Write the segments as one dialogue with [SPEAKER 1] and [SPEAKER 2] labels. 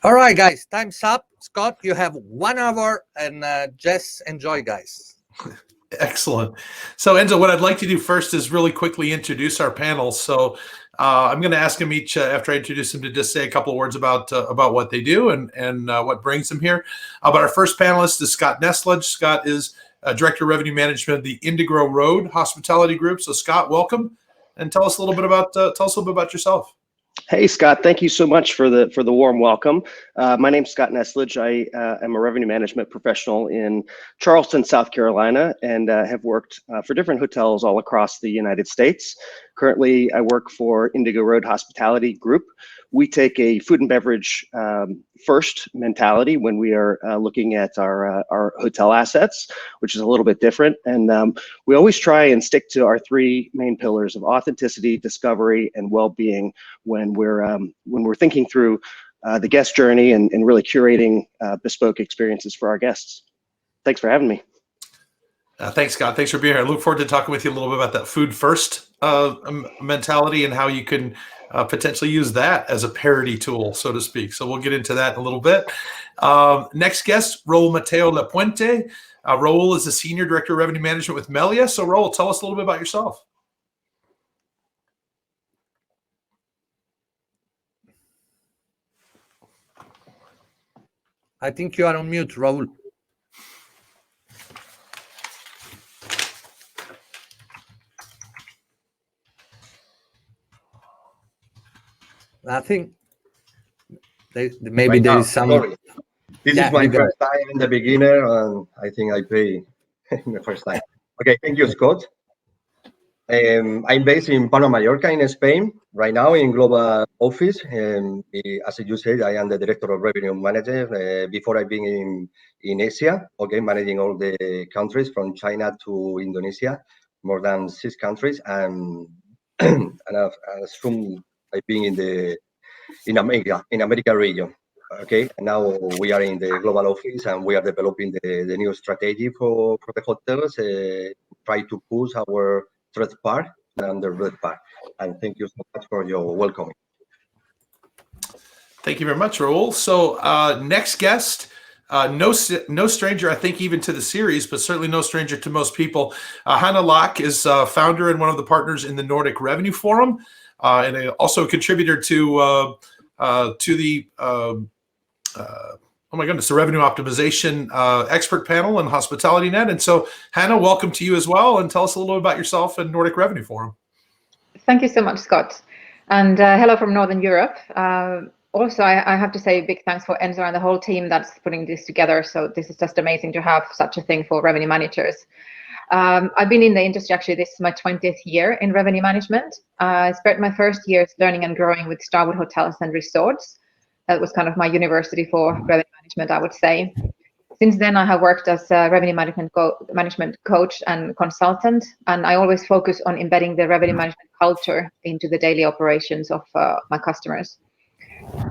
[SPEAKER 1] All right, guys, time's up. Scott, you have 1 hour, and just enjoy, guys.
[SPEAKER 2] Excellent. So Enzo, what I'd like to do first is really quickly introduce our panel. So I'm going to ask them each, after I introduce them, to just say a couple of words about what they do and what brings them here. But our first panelist is Scott Neslage. Scott is Director of Revenue Management of the Indigo Road Hospitality Group. So Scott, welcome, and tell us a little bit about yourself.
[SPEAKER 3] Hey, Scott, thank you so much for the warm welcome. My name's Scott Neslage. I am a revenue management professional in Charleston, South Carolina, and have worked for different hotels all across the United States. Currently, I work for Indigo Road Hospitality Group. We take a food and beverage first mentality when we are looking at our hotel assets, which is a little bit different. And we always try and stick to our three main pillars of authenticity, discovery, and well-being when we're thinking through the guest journey and really curating bespoke experiences for our guests. Thanks for having me.
[SPEAKER 2] Thanks, Scott. Thanks for being here. I look forward to talking with you a little bit about that food first mentality and how you can potentially use that as a parity tool, so to speak. So we'll get into that in a little bit. Next guest, Raul Mateo Lapuente. Raul is the Senior Director of Revenue Management with Melia. So Raul, tell us a little bit about yourself.
[SPEAKER 1] I think you are on mute, Raul. I think maybe there is some.
[SPEAKER 4] Sorry. This is my first time in the beginner, and I think I pay the first time. Okay, thank you, Scott. I'm based in Palma, Mallorca, in Spain, right now in global office. As you said, I am the Director of Revenue Manager. Before I've been in Asia, okay, managing all the countries from China to Indonesia, more than 6 countries, and I've been in America region. Okay, and now we are in the global office and we are developing the new strategy for the hotels. Try to push our third part and the red part. And thank you so much for your welcoming.
[SPEAKER 2] Thank you very much, Raul. So next guest, no stranger, I think, even to the series, but certainly no stranger to most people. Hannah Locke is founder and one of the partners in the Nordic Revenue Forum, and also a contributor to the oh my goodness, the Revenue Optimization Expert Panel and Hospitality Net. And so, Hannah, welcome to you as well, and tell us a little bit about yourself and Nordic Revenue Forum.
[SPEAKER 5] Thank you so much, Scott. And hello from Northern Europe. Also, I have to say big thanks for Enzo and the whole team that's putting this together. So this is just amazing to have such a thing for revenue managers. I've been in the industry, actually, this is my 20th year in revenue management. I spent my first years learning and growing with Starwood Hotels and Resorts. That was kind of my university for revenue management, I would say. Since then, I have worked as a revenue management coach and consultant, and I always focus on embedding the revenue management culture into the daily operations of my customers.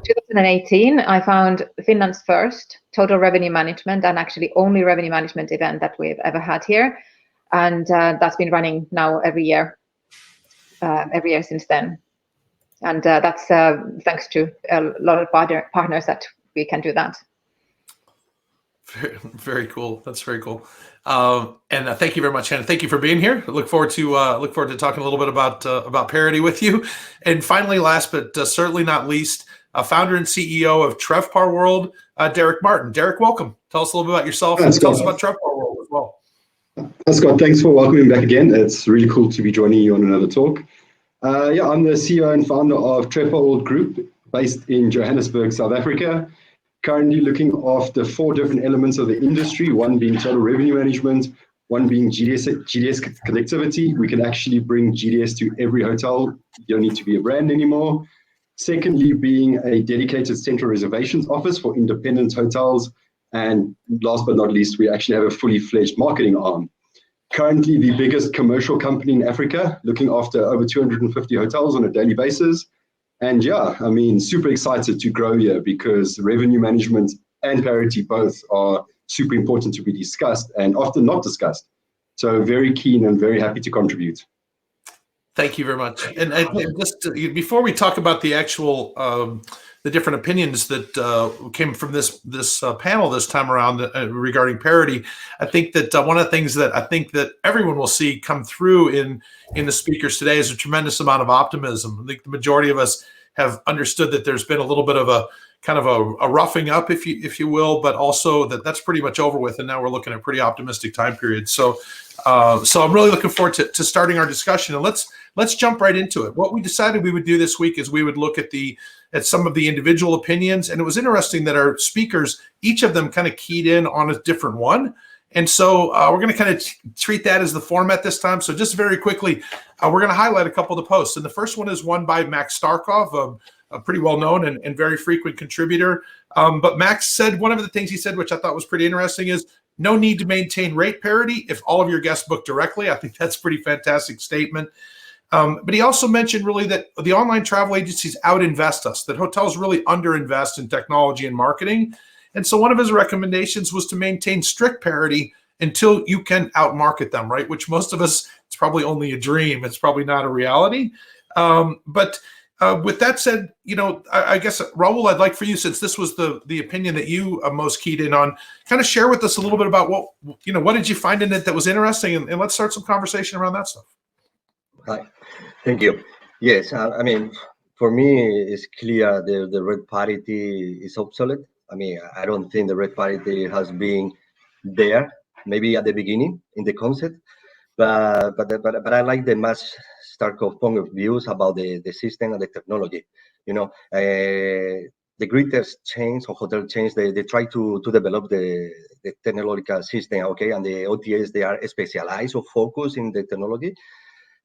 [SPEAKER 5] 2018, I found Finland's first total revenue management and actually only revenue management event that we've ever had here, and that's been running now every year since then. And that's thanks to a lot of partners that we can do that.
[SPEAKER 2] Very, very cool. That's very cool. And thank you very much, Hannah. Thank you for being here. I look forward to talking a little bit about parity with you. And finally, last but certainly not least, founder and CEO of TrevPar World, Derek Martin. Derek, welcome. Tell us a little bit about yourself and tell us about TrevPar World as well.
[SPEAKER 6] Scott, thanks for welcoming me back again. It's really cool to be joining you on another talk. I'm the CEO and founder of TrevPar World Group, based in Johannesburg, South Africa. Currently looking after 4 different elements of the industry, one being total revenue management, one being GDS connectivity. We can actually bring GDS to every hotel. You don't need to be a brand anymore. Secondly, being a dedicated central reservations office for independent hotels. And last but not least, we actually have a fully fledged marketing arm. Currently the biggest commercial company in Africa, looking after over 250 hotels on a daily basis. And yeah, I mean, super excited to grow here because revenue management and parity both are super important to be discussed and often not discussed. So very keen and very happy to contribute.
[SPEAKER 2] Thank you very much. And just before we talk about the actual the different opinions that came from this panel this time around regarding parity. I think that one of the things that I think that everyone will see come through in the speakers today is a tremendous amount of optimism. I think the majority of us have understood that there's been a little bit of a kind of a roughing up, if you will, but also that's pretty much over with, and now we're looking at a pretty optimistic time period. So I'm really looking forward to starting our discussion, and let's jump right into it. What we decided we would do this week is we would look at some of the individual opinions, and it was interesting that our speakers, each of them kind of keyed in on a different one. And so we're going to kind of treat that as the format this time. So just very quickly, we're going to highlight a couple of the posts. And the first one is one by Max Starkov, a pretty well-known and very frequent contributor. But Max said, one of the things he said, which I thought was pretty interesting, is no need to maintain rate parity if all of your guests book directly. I think that's a pretty fantastic statement. But he also mentioned really that the online travel agencies out-invest us, that hotels really under-invest in technology and marketing. And so one of his recommendations was to maintain strict parity until you can outmarket them, right? Which most of us, it's probably only a dream. It's probably not a reality. But with that said, I guess, Raul, I'd like for you, since this was the opinion that you most keyed in on, kind of share with us a little bit about what did you find in it that was interesting? And let's start some conversation around that stuff.
[SPEAKER 4] Hi, thank you. Yes, I mean, for me, it's clear the rate parity is obsolete. I mean, I don't think the rate parity has been there, maybe at the beginning in the concept, but I like the Max Starkov point of views about the system and the technology. The greatest chains or hotel chains, they try to develop the technological system, okay, and the OTAs, they are specialized or focused in the technology.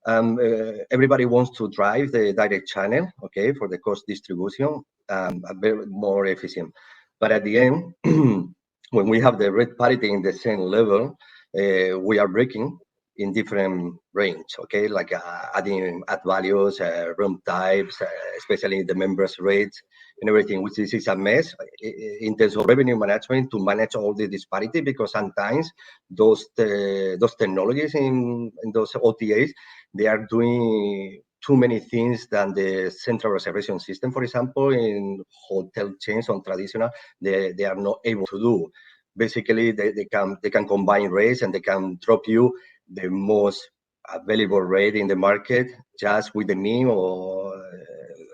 [SPEAKER 4] Everybody wants to drive the direct channel, okay, for the cost distribution, very more efficient. But at the end, when we have the rate parity in the same level, we are breaking in different range, okay, like adding add values, room types, especially the members rates and everything, which is a mess in terms of revenue management to manage all the disparity, because sometimes those technologies in those OTAs, they are doing too many things than the central reservation system, for example, in hotel chains on traditional, they are not able to do. Basically, they can combine rates and they can drop you the most available rate in the market just with the name or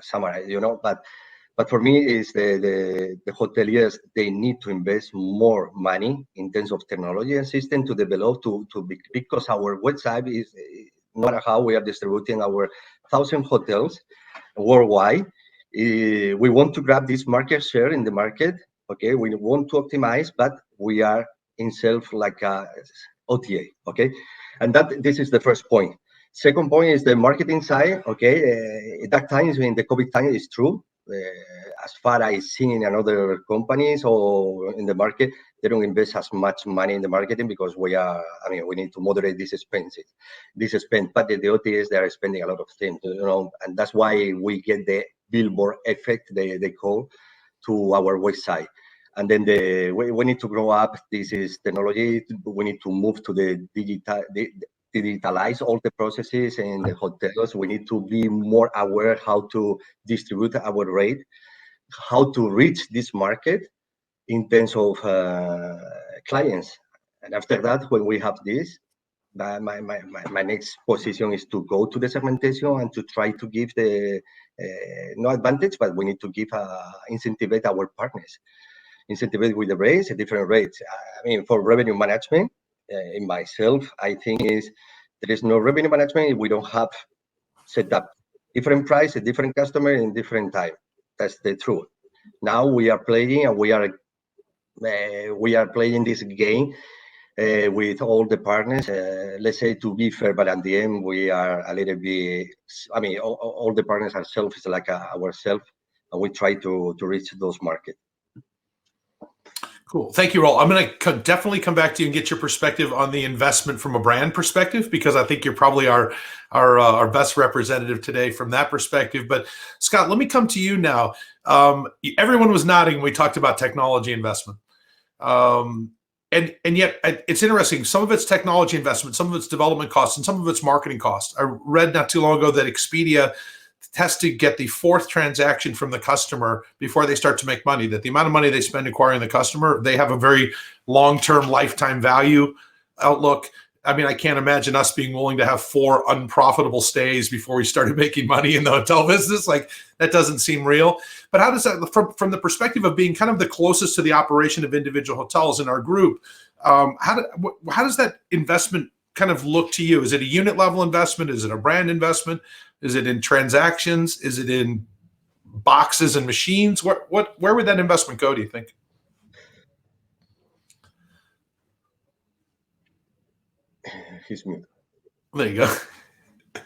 [SPEAKER 4] summarize, But for me, is the hoteliers, they need to invest more money in terms of technology and system to develop because our website is, no matter how we are distributing our 1,000 hotels worldwide, we want to grab this market share in the market. Okay, we want to optimize, but we are in self like a OTA. Okay, and this is the first point. Second point is the marketing side. Okay, at that time, in the COVID time, is true. As far as I've seen in other companies or in the market, they don't invest as much money in the marketing because we need to moderate these expenses. But the OTAs, they are spending a lot of things, and that's why we get the billboard effect, they call, to our website. And then we need to grow up. This is technology. We need to move to the digitalize all the processes in the hotels. We need to be more aware how to distribute our rate, how to reach this market in terms of clients. And after that, when we have this, my next position is to go to the segmentation and to try to give the no advantage, but we need to give incentivize our partners, incentivize with the rates, different rates. I mean, for revenue management, in myself, I think there is no revenue management if we don't have set up different price, a different customer in different time. That's the truth. Now we are playing, and we are playing this game with all the partners. Let's say, to be fair, but at the end we are a little bit. I mean, all the partners are selfish like ourselves, and we try to reach those markets.
[SPEAKER 2] Cool. Thank you, Raul. I'm going to definitely come back to you and get your perspective on the investment from a brand perspective, because I think you're probably our best representative today from that perspective. But Scott, let me come to you now. Everyone was nodding when we talked about technology investment. And yet it's interesting. Some of it's technology investment, some of it's development costs, and some of it's marketing costs. I read not too long ago that Expedia has to get the fourth transaction from the customer before they start to make money, that the amount of money they spend acquiring the customer, they have a very long-term lifetime value outlook. I mean, I can't imagine us being willing to have 4 unprofitable stays before we started making money in the hotel business. Like, that doesn't seem real. But how does that, from the perspective of being kind of the closest to the operation of individual hotels in our group, how does that investment kind of look to you? Is it a unit level investment? Is it a brand investment? Is it in transactions? Is it in boxes and machines? Where would that investment go, do you think?
[SPEAKER 4] He's mute.
[SPEAKER 2] There you go.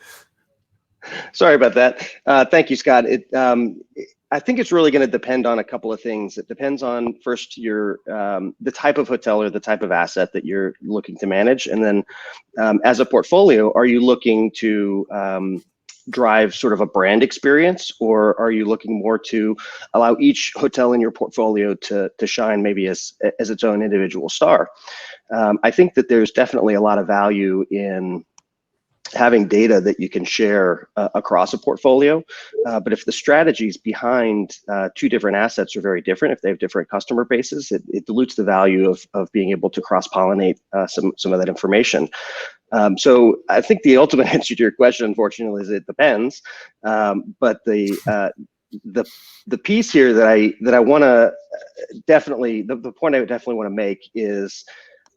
[SPEAKER 3] Sorry about that. Thank you, Scott. I think it's really going to depend on a couple of things. It depends on, first, your the type of hotel or the type of asset that you're looking to manage, and then as a portfolio, are you looking to drive sort of a brand experience, or are you looking more to allow each hotel in your portfolio to shine maybe as its own individual star? I think that there's definitely a lot of value in having data that you can share across a portfolio. But if the strategies behind 2 different assets are very different, if they have different customer bases, it dilutes the value of being able to cross-pollinate some of that information. So I think the ultimate answer to your question, unfortunately, is it depends. But the piece here that I want to definitely, the point I would definitely want to make is,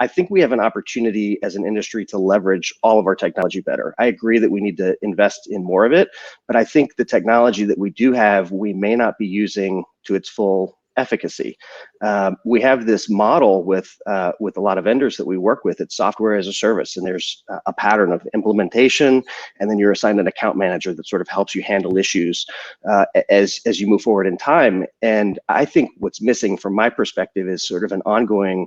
[SPEAKER 3] I think we have an opportunity as an industry to leverage all of our technology better. I agree that we need to invest in more of it, but I think the technology that we do have, we may not be using to its full efficacy. We have this model with a lot of vendors that we work with. It's software as a service, and there's a pattern of implementation, and then you're assigned an account manager that sort of helps you handle issues as you move forward in time. And I think what's missing from my perspective is sort of an ongoing,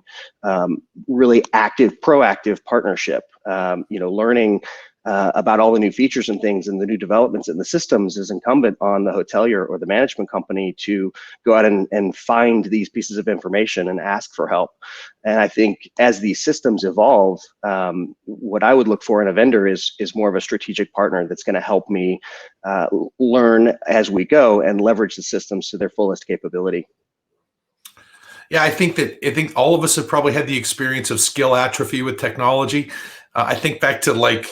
[SPEAKER 3] really active, proactive partnership. Learning about all the new features and things and the new developments in the systems is incumbent on the hotelier or the management company to go out and find these pieces of information and ask for help. And I think as these systems evolve, what I would look for in a vendor is more of a strategic partner that's going to help me learn as we go and leverage the systems to their fullest capability.
[SPEAKER 2] Yeah, I think all of us have probably had the experience of skill atrophy with technology. I think back to like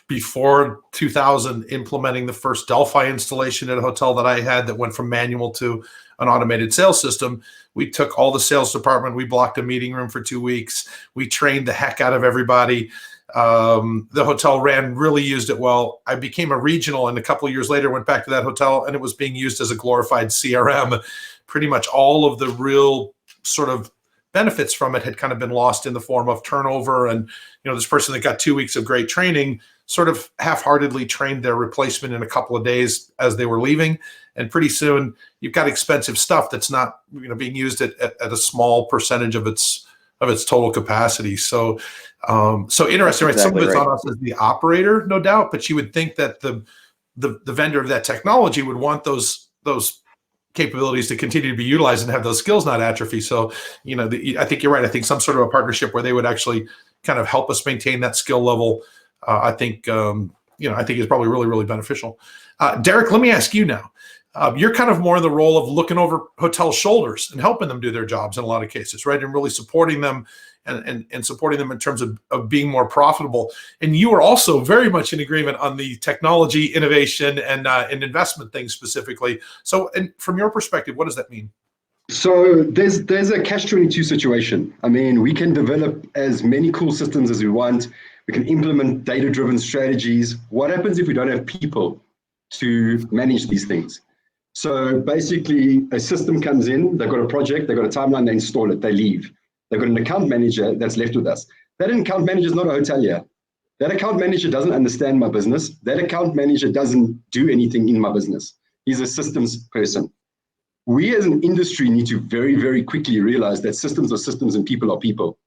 [SPEAKER 2] before 2000, implementing the first Delphi installation at a hotel that I had that went from manual to an automated sales system. We took all the sales department, we blocked a meeting room for 2 weeks. We trained the heck out of everybody. The hotel really used it well. I became a regional, and a couple of years later went back to that hotel, and it was being used as a glorified CRM. Pretty much all of the real sort of benefits from it had kind of been lost in the form of turnover. And, this person that got 2 weeks of great training sort of half-heartedly trained their replacement in a couple of days as they were leaving. And pretty soon you've got expensive stuff that's not, being used at a small percentage of its total capacity. So interesting, right? Some of it's on us as the operator, no doubt, but you would think that the vendor of that technology would want those capabilities to continue to be utilized and have those skills not atrophy. So, I think you're right. I think some sort of a partnership where they would actually kind of help us maintain that skill level, I think is probably really, really beneficial. Derek, let me ask you now. You're kind of more in the role of looking over hotel shoulders and helping them do their jobs in a lot of cases, right? And really supporting them and supporting them in terms of being more profitable. And you are also very much in agreement on the technology, innovation, and investment things specifically. So, and from your perspective, what does that mean?
[SPEAKER 6] So there's a catch-22 situation. I mean, we can develop as many cool systems as we want. We can implement data-driven strategies. What happens if we don't have people to manage these things? So basically, a system comes in, they've got a project, they've got a timeline, they install it, they leave. They've got an account manager that's left with us. That account manager is not a hotelier. That account manager doesn't understand my business. That account manager doesn't do anything in my business. He's a systems person. We as an industry need to very, very quickly realize that systems are systems and people are people.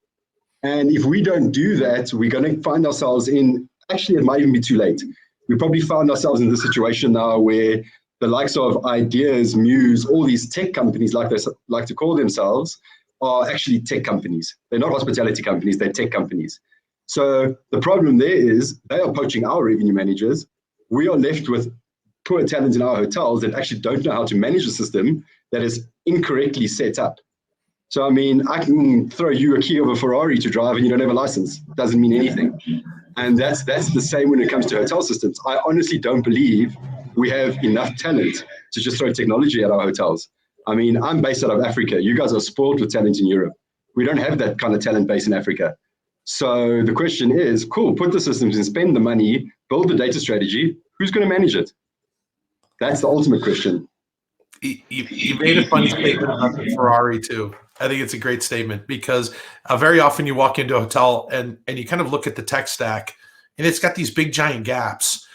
[SPEAKER 6] And if we don't do that, we're going to find ourselves in, actually, it might even be too late. We probably found ourselves in this situation now where the likes of Ideas, Muse, all these tech companies, like they like to call themselves, are actually tech companies. They're not hospitality companies, they're tech companies. So the problem there is they are poaching our revenue managers. We are left with poor talent in our hotels that actually don't know how to manage a system that is incorrectly set up. So, I mean, I can throw you a key of a Ferrari to drive and you don't have a license. It doesn't mean anything. And that's the same when it comes to hotel systems. I honestly don't believe we have enough talent to just throw technology at our hotels. I mean, I'm based out of Africa. You guys are spoiled with talent in Europe. We don't have that kind of talent base in Africa. So the question is, cool, put the systems in, spend the money, build the data strategy. Who's going to manage it? That's the ultimate question.
[SPEAKER 2] You made a funny statement about the Ferrari too. I think it's a great statement because very often you walk into a hotel and you kind of look at the tech stack and it's got these big giant gaps.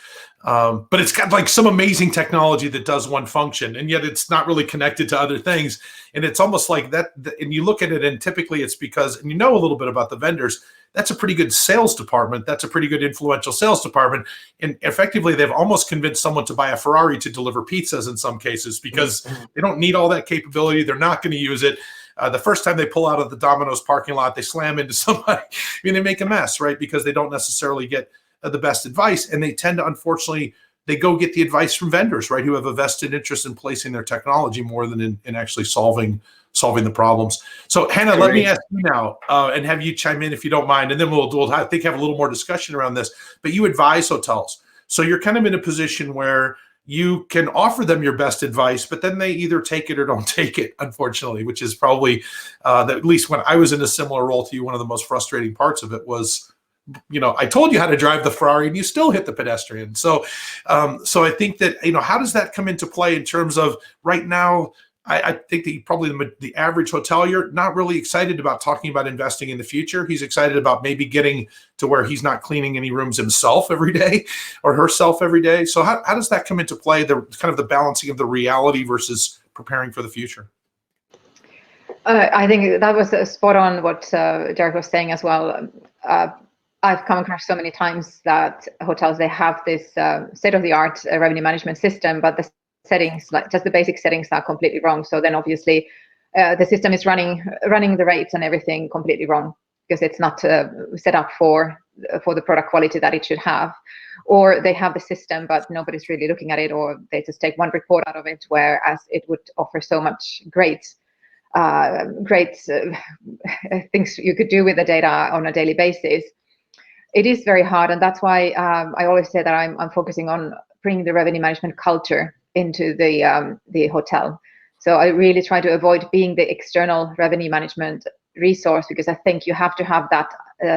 [SPEAKER 2] But it's got like some amazing technology that does one function, and yet it's not really connected to other things. And it's almost like that. And you look at it, and typically it's because, and you know a little bit about the vendors, that's a pretty good sales department. That's a pretty good influential sales department. And effectively, they've almost convinced someone to buy a Ferrari to deliver pizzas in some cases because they don't need all that capability. They're not going to use it. The first time they pull out of the Domino's parking lot, they slam into somebody. I mean, they make a mess, right? Because they don't necessarily get the best advice, and they tend to, unfortunately, they go get the advice from vendors, right, who have a vested interest in placing their technology more than in actually solving the problems. So, Hannah, let me ask you now, and have you chime in if you don't mind, and then we'll I think have a little more discussion around this. But you advise hotels, so you're kind of in a position where you can offer them your best advice, but then they either take it or don't take it, unfortunately, which is probably, at least when I was in a similar role to you, one of the most frustrating parts of it was, you know, I told you how to drive the Ferrari and you still hit the pedestrian. So I think that, you know, how does that come into play in terms of right now? I think that probably the average hotelier not really excited about talking about investing in the future. He's excited about maybe getting to where he's not cleaning any rooms himself every day or herself every day. So how does that come into play, the kind of the balancing of the reality versus preparing for the future?
[SPEAKER 5] I think that was spot on what Derek was saying as well. I've come across so many times that hotels, they have this state-of-the-art revenue management system, but the settings, like just the basic settings, are completely wrong. So then obviously the system is running the rates and everything completely wrong because it's not set up for the product quality that it should have. Or they have the system, but nobody's really looking at it, or they just take one report out of it, whereas it would offer so much great things you could do with the data on a daily basis. It is very hard, and that's why I always say that I'm focusing on bringing the revenue management culture into the hotel. So I really try to avoid being the external revenue management resource, because I think you have to have that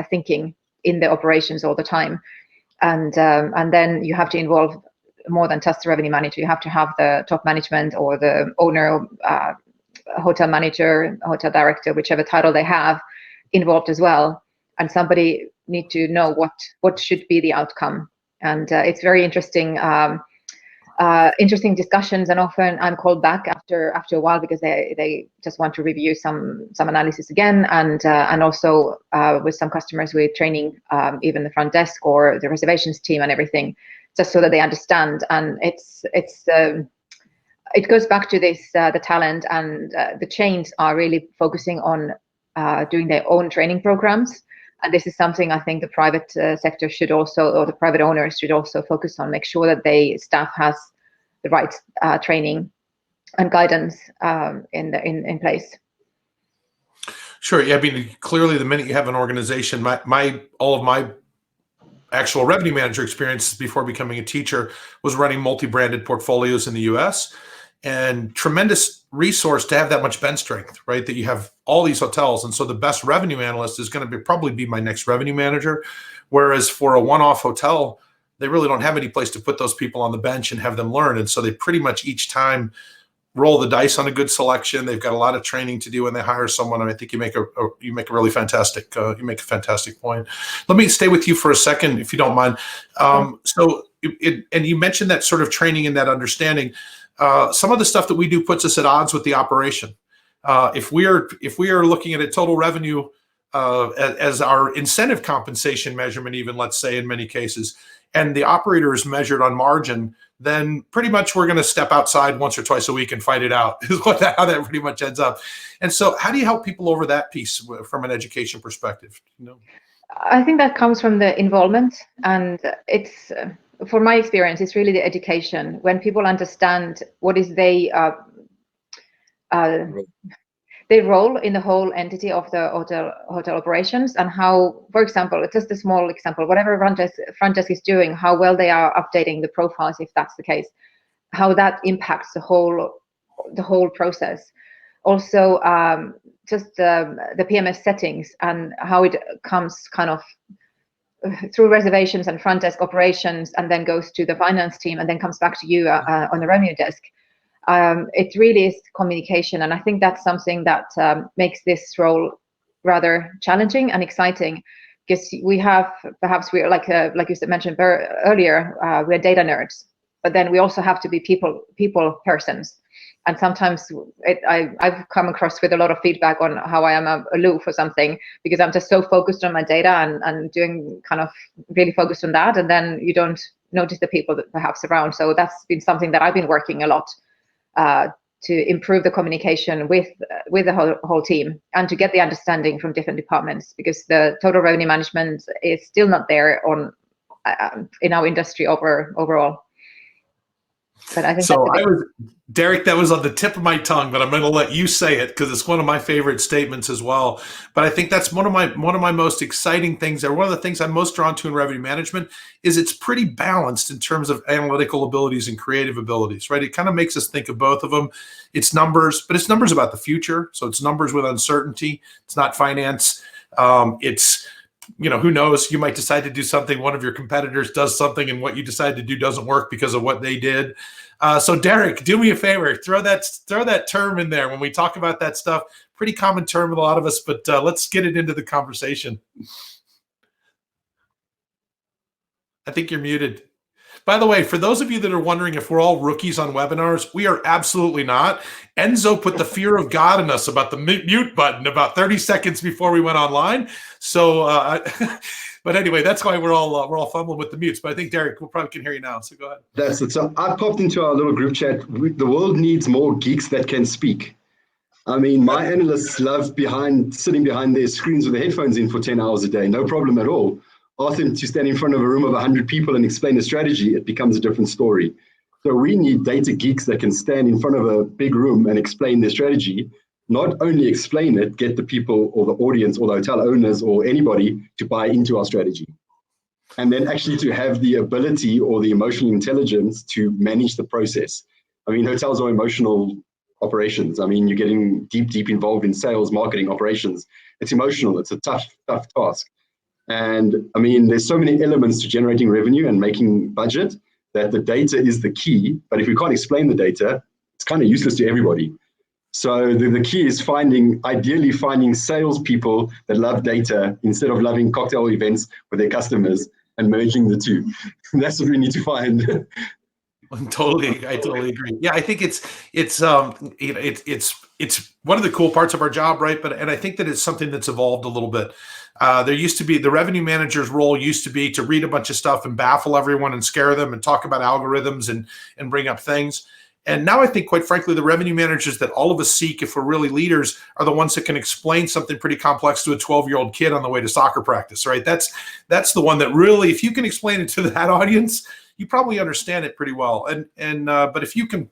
[SPEAKER 5] thinking in the operations all the time, and then you have to involve more than just the revenue manager. You have to have the top management or the owner, hotel manager, hotel director, whichever title they have, involved as well, and somebody need to know what should be the outcome. And it's very interesting discussions, and often I'm called back after a while because they just want to review some analysis again, and also with some customers we're training even the front desk or the reservations team and everything, just so that they understand. And it goes back to this, the talent, and the chains are really focusing on doing their own training programs. And this is something I think the private sector should also, or the private owners should also focus on, make sure that they staff has the right training and guidance in place.
[SPEAKER 2] Sure. Yeah. I mean, clearly, the minute you have an organization, all of my actual revenue manager experience before becoming a teacher was running multi-branded portfolios in the U.S. and tremendous resource to have that much bench strength, right? That you have all these hotels. And so the best revenue analyst is going to probably be my next revenue manager. Whereas for a one-off hotel, they really don't have any place to put those people on the bench and have them learn. And so they pretty much each time roll the dice on a good selection. They've got a lot of training to do when they hire someone. And I think you make a really fantastic, you make a fantastic point. Let me stay with you for a second, if you don't mind. And you mentioned that sort of training and that understanding. Some of the stuff that we do puts us at odds with the operation. If we are looking at a total revenue as our incentive compensation measurement, even, let's say, in many cases, and the operator is measured on margin, then pretty much we're going to step outside once or twice a week and fight it out, is how that pretty much ends up. And so how do you help people over that piece from an education perspective? You know?
[SPEAKER 5] I think that comes from the involvement, and it's from my experience, it's really the education. When people understand what is their role in the whole entity of the hotel operations, and how, for example, just a small example, whatever front desk is doing, how well they are updating the profiles, if that's the case, how that impacts the whole process. Also, just the PMS settings and how it comes kind of through reservations and front desk operations, and then goes to the finance team, and then comes back to you on the revenue desk. It really is communication, and I think that's something that makes this role rather challenging and exciting, because we have, perhaps we're like you mentioned earlier, we're data nerds, but then we also have to be people persons. And sometimes I've come across with a lot of feedback on how I am aloof or something, because I'm just so focused on my data and doing kind of really focused on that, and then you don't notice the people that perhaps around. So that's been something that I've been working a lot to improve the communication with the whole team, and to get the understanding from different departments, because the total revenue management is still not there on in our industry overall. But I think
[SPEAKER 2] so Derek, that was on the tip of my tongue, but I'm going to let you say it because it's one of my favorite statements as well. But I think that's one of my most exciting things, or one of the things I'm most drawn to in revenue management, is it's pretty balanced in terms of analytical abilities and creative abilities, right? It kind of makes us think of both of them. It's numbers, but it's numbers about the future. So it's numbers with uncertainty. It's not finance. It's, who knows? You might decide to do something, one of your competitors does something, and what you decide to do doesn't work because of what they did. So Derek, do me a favor, throw that term in there when we talk about that stuff. Pretty common term with a lot of us, but let's get it into the conversation. I think you're muted. By the way, for those of you that are wondering if we're all rookies on webinars, we are absolutely not. Enzo put the fear of God in us about the mute button about 30 seconds before we went online. So, but anyway, that's why we're all fumbling with the mutes. But I think Derek, we probably can hear you now. So go ahead.
[SPEAKER 6] That's it. So I popped into our little group chat. The world needs more geeks that can speak. I mean, my analysts love sitting behind their screens with their headphones in for 10 hours a day. No problem at all. Ask them to stand in front of a room of 100 people and explain a strategy, it becomes a different story. So we need data geeks that can stand in front of a big room and explain their strategy. Not only explain it, get the people or the audience or the hotel owners or anybody to buy into our strategy. And then actually to have the ability or the emotional intelligence to manage the process. I mean, hotels are emotional operations. I mean, you're getting deep involved in sales, marketing, operations. It's emotional. It's a tough task. And I mean, there's so many elements to generating revenue and making budget that the data is the key. But if we can't explain the data, it's kind of useless to everybody. So the key is ideally finding salespeople that love data instead of loving cocktail events with their customers, and merging the two. That's what we need to find.
[SPEAKER 2] I totally agree. Yeah, I think it's one of the cool parts of our job, right? And I think that it's something that's evolved a little bit. There used to be, the revenue manager's role used to be to read a bunch of stuff and baffle everyone and scare them and talk about algorithms and bring up things. And now I think, quite frankly, the revenue managers that all of us seek, if we're really leaders, are the ones that can explain something pretty complex to a 12-year-old kid on the way to soccer practice, right? That's the one that really, if you can explain it to that audience, you probably understand it pretty well. But if you can,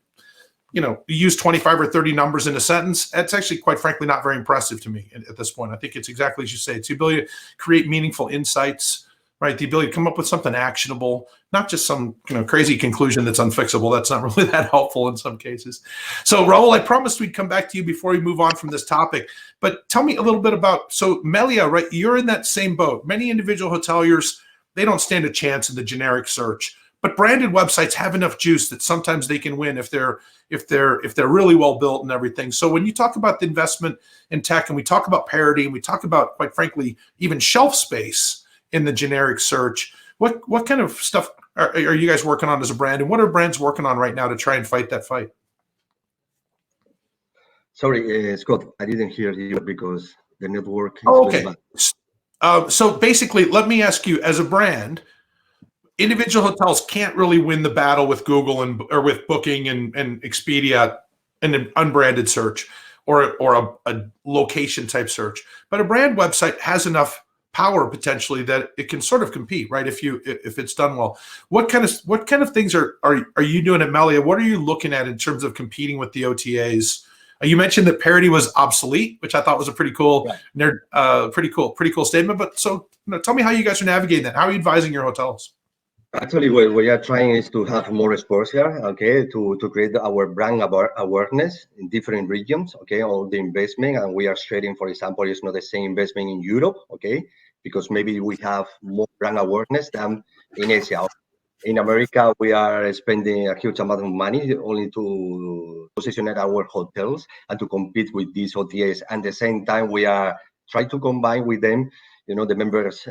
[SPEAKER 2] use 25 or 30 numbers in a sentence, that's actually, quite frankly, not very impressive to me at this point. I think it's exactly as you say. It's the ability to create meaningful insights, right? The ability to come up with something actionable, not just some crazy conclusion that's unfixable. That's not really that helpful in some cases. So Raul, I promised we'd come back to you before we move on from this topic. But tell me a little bit about, so Melia, right? You're in that same boat. Many individual hoteliers, they don't stand a chance in the generic search. But branded websites have enough juice that sometimes they can win if they're really well built and everything. So when you talk about the investment in tech, and we talk about parity, and we talk about, quite frankly, even shelf space in the generic search, what kind of stuff are you guys working on as a brand, and what are brands working on right now to try and fight that fight?
[SPEAKER 4] Sorry, Scott, I didn't hear you because the network is
[SPEAKER 2] okay.
[SPEAKER 4] very bad.
[SPEAKER 2] So basically, let me ask you, as a brand, individual hotels can't really win the battle with Google or with Booking and Expedia in an unbranded search or a location type search. But a brand website has enough power potentially that it can sort of compete, right? If it's done well. What kind of things are you doing at Melia? What are you looking at in terms of competing with the OTAs? You mentioned that parity was obsolete, which I thought was a pretty cool, pretty cool statement. But so, tell me how you guys are navigating that. How are you advising your hotels?
[SPEAKER 4] Actually, what we are trying is to have more exposure, okay, to create our brand awareness in different regions, okay, all the investment, and we are sharing, for example, it's not the same investment in Europe, okay, because maybe we have more brand awareness than in Asia. In America, we are spending a huge amount of money only to position our hotels and to compete with these OTAs. And at the same time, we are trying to combine with them, the members'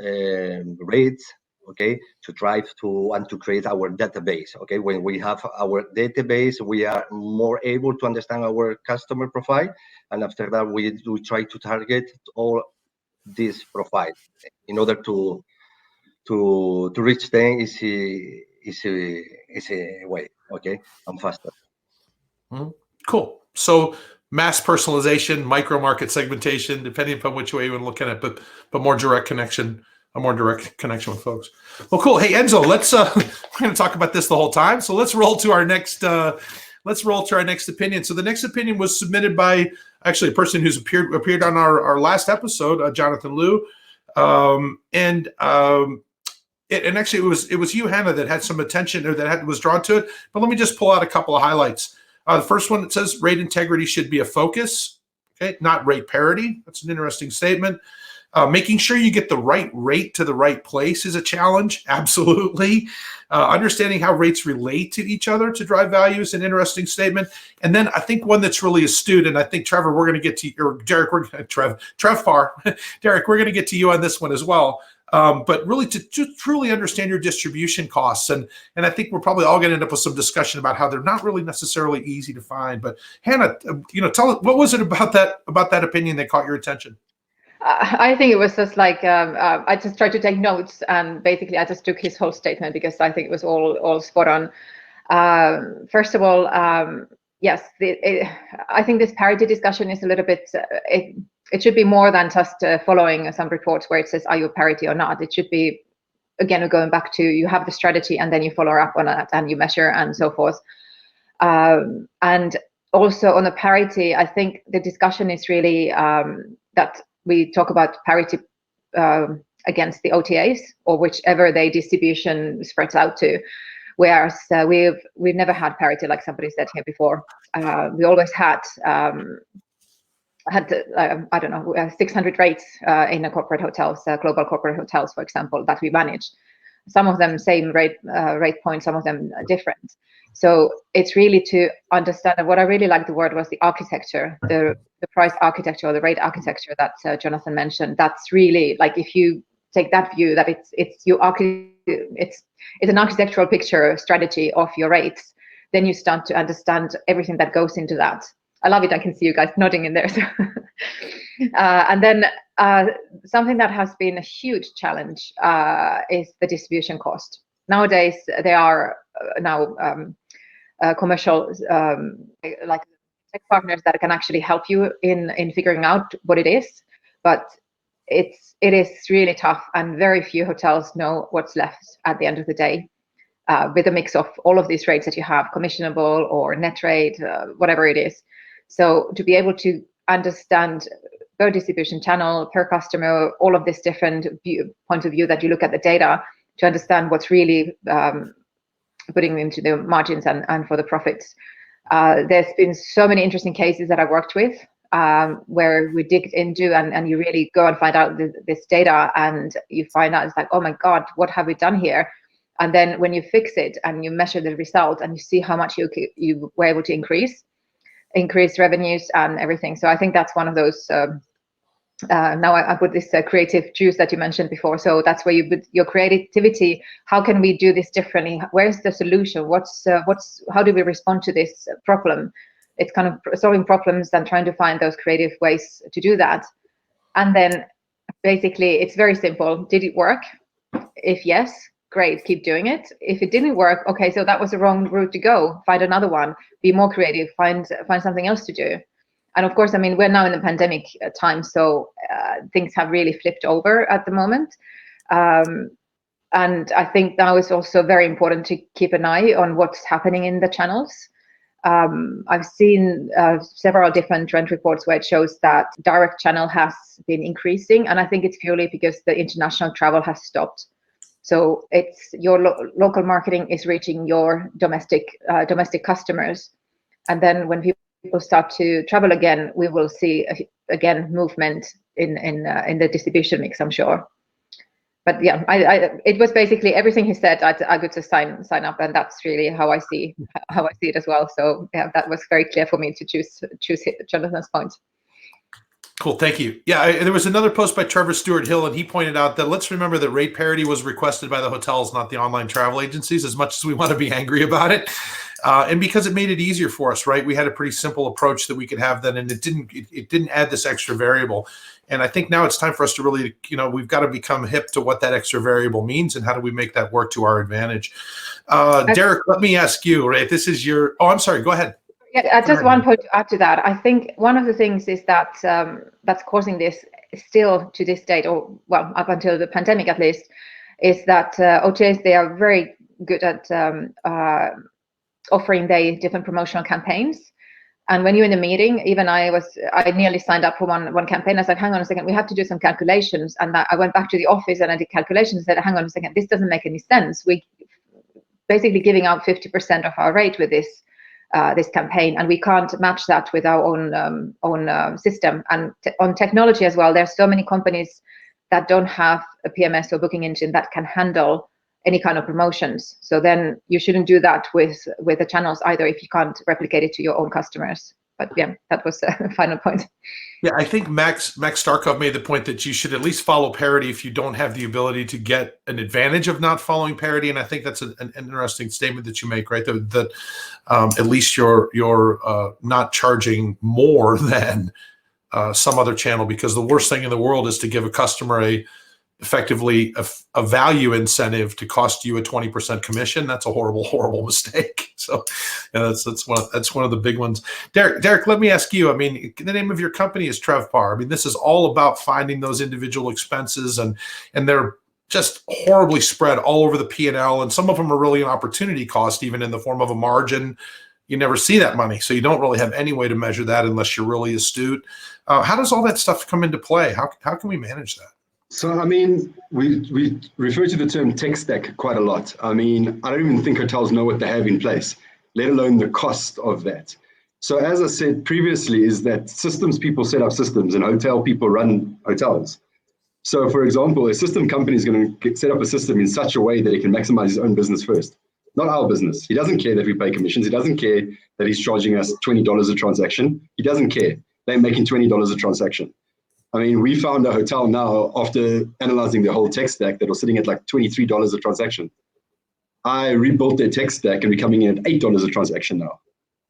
[SPEAKER 4] rates, okay, to try to and to create our database. Okay, when we have our database, we are more able to understand our customer profile, and after that, we try to target all this profile in order to reach them easy way, okay, and faster.
[SPEAKER 2] Cool. So mass personalization, micro market segmentation, depending upon which way you want to look at it, but more direct connection, a more direct connection with folks. Well, cool. Hey, Enzo, let's we're going to talk about this the whole time. So let's roll to our next opinion. So the next opinion was submitted by actually a person who's appeared on our last episode, Jonathan Liu, and actually it was you, Hannah, that had some attention or that was drawn to it. But let me just pull out a couple of highlights. The first one, it says rate integrity should be a focus, okay, not rate parity. That's an interesting statement. Making sure you get the right rate to the right place is a challenge, absolutely. Understanding how rates relate to each other to drive value is an interesting statement. And then I think one that's really astute, and I think Trevor, we're going to get to, or Derek, Trev Parr, Derek, we're going to get to you on this one as well. But really to truly understand your distribution costs. And I think we're probably all going to end up with some discussion about how they're not really necessarily easy to find. But Hannah, tell us, what was it about that opinion that caught your attention?
[SPEAKER 5] I think it was just like, I just tried to take notes, and basically I just took his whole statement because I think it was all spot on. First of all, yes, I think this parity discussion is a little bit, it should be more than just following some reports where it says, are you a parity or not? It should be, again, going back to, you have the strategy and then you follow up on that and you measure and so forth. And also on the parity, I think the discussion is really that we talk about parity against the OTAs or whichever their distribution spreads out to. Whereas we've never had parity, like somebody said here before. We always had I don't know, 600 rates in a corporate hotels, global corporate hotels, for example, that we manage. Some of them same rate point, some of them different. So it's really to understand, and what I really like the word was the architecture, the price architecture or the rate architecture that Jonathan mentioned. That's really like, if you take that view that it's an architectural picture strategy of your rates, then you start to understand everything that goes into that. I love it. I can see you guys nodding in there. So. And then something that has been a huge challenge is the distribution cost. Nowadays, there are now commercial like tech partners that can actually help you in figuring out what it is, but it is really tough, and very few hotels know what's left at the end of the day. With a mix of all of these rates that you have, commissionable or net rate, whatever it is. So to be able to understand per distribution channel, per customer, all of this different point of view that you look at the data to understand what's really putting into the margins and for the profits. There's been so many interesting cases that I worked with where we dig into and you really go and find out this data, and you find out it's like, oh my God, what have we done here? And then when you fix it and you measure the result and you see how much you were able to increase revenues and everything. So I think that's one of those, now I put this creative juice that you mentioned before. So that's where you put your creativity. How can we do this differently? Where's the solution? How do we respond to this problem? It's kind of solving problems and trying to find those creative ways to do that. And then basically it's very simple. Did it work? If yes, great, keep doing it. If it didn't work, okay, so that was the wrong route to go. Find another one, be more creative, find something else to do. And of course, I mean, we're now in the pandemic time, so things have really flipped over at the moment. And I think now it's also very important to keep an eye on what's happening in the channels. I've seen several different trend reports where it shows that direct channel has been increasing, and I think it's purely because the international travel has stopped. So it's your local marketing is reaching your domestic customers, and then when people start to travel again, we will see again movement in the distribution mix, I'm sure. But yeah, it was basically everything he said. I could just sign up, and that's really how I see it as well. So yeah, that was very clear for me to choose Jonathan's point.
[SPEAKER 2] Cool, thank you. Yeah, there was another post by Trevor Stewart Hill, and he pointed out that let's remember that rate parity was requested by the hotels, not the online travel agencies, as much as we want to be angry about it. And because it made it easier for us, right? We had a pretty simple approach that we could have then, and it didn't add this extra variable. And I think now it's time for us to really, we've got to become hip to what that extra variable means and how do we make that work to our advantage. Derek, let me ask you, right? This is your, I'm sorry, go ahead.
[SPEAKER 5] Yeah, just one point to add to that. I think one of the things is that that's causing this still to this date, or well, up until the pandemic at least, is that OTAs, they are very good at offering their different promotional campaigns. And when you're in a meeting, even I nearly signed up for one campaign. I said, hang on a second, we have to do some calculations. And I went back to the office and I did calculations and said, hang on a second, this doesn't make any sense. We basically giving out 50% of our rate with this campaign, and we can't match that with our own system. And on technology as well, there's so many companies that don't have a PMS or booking engine that can handle any kind of promotions. So then you shouldn't do that with the channels either if you can't replicate it to your own customers. But yeah, that was the final point.
[SPEAKER 2] Yeah, I think Max Starkov made the point that you should at least follow parity if you don't have the ability to get an advantage of not following parity. And I think that's an interesting statement that you make, right? That at least you're not charging more than some other channel, because the worst thing in the world is to give a customer effectively a value incentive to cost you a 20% commission. That's a horrible mistake. So yeah, that's one of the big ones. Derek, let me ask you, I mean, the name of your company is TrevPar. I mean, this is all about finding those individual expenses, and they're just horribly spread all over the P&L. And some of them are really an opportunity cost, even in the form of a margin. You never see that money. So you don't really have any way to measure that unless you're really astute. How does all that stuff come into play? How can we manage that?
[SPEAKER 6] So, I mean, we refer to the term tech stack quite a lot. I mean, I don't even think hotels know what they have in place, let alone the cost of that. So as I said previously, is that systems people set up systems and hotel people run hotels. So for example, a system company is going to set up a system in such a way that it can maximize his own business first, not our business. He doesn't care that we pay commissions. He doesn't care that he's charging us $20 a transaction. He doesn't care. They're making $20 a transaction. I mean, we found a hotel now after analyzing the whole tech stack that was sitting at like $23 a transaction. I rebuilt their tech stack and we're coming in at $8 a transaction now.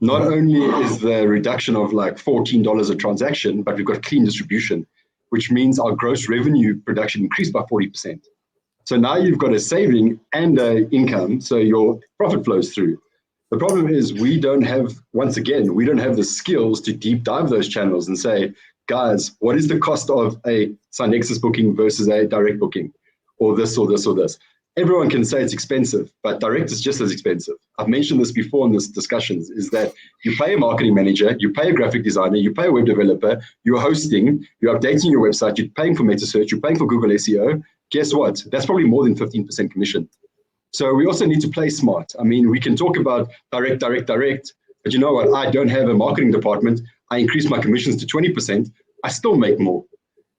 [SPEAKER 6] Not only is the reduction of like $14 a transaction, but we've got clean distribution, which means our gross revenue production increased by 40%. So now you've got a saving and an income, so your profit flows through. The problem is we don't have the skills to deep dive those channels and say, guys, what is the cost of a Synexus booking versus a direct booking, or this or this or this? Everyone can say it's expensive, but direct is just as expensive. I've mentioned this before in this discussions, is that you pay a marketing manager, you pay a graphic designer, you pay a web developer, you're hosting, you're updating your website, you're paying for meta search, you're paying for Google SEO. Guess what? That's probably more than 15% commission. So we also need to play smart. I mean, we can talk about direct, but you know what? I don't have a marketing department. I increase my commissions to 20%. I still make more.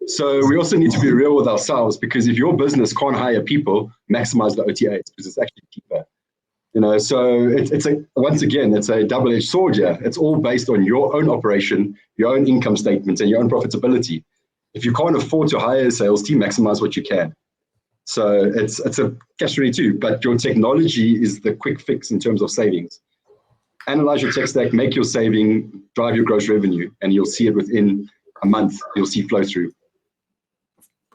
[SPEAKER 6] So we also need to be real with ourselves, because if your business can't hire people, maximize the OTAs because it's actually cheaper. So once again, it's a double-edged sword here. It's all based on your own operation, your own income statement, and your own profitability. If you can't afford to hire a sales team, maximize what you can. So it's a catch-22, but your technology is the quick fix in terms of savings. Analyze your tech stack, make your saving, drive your gross revenue, and you'll see it within a month. You'll see flow through.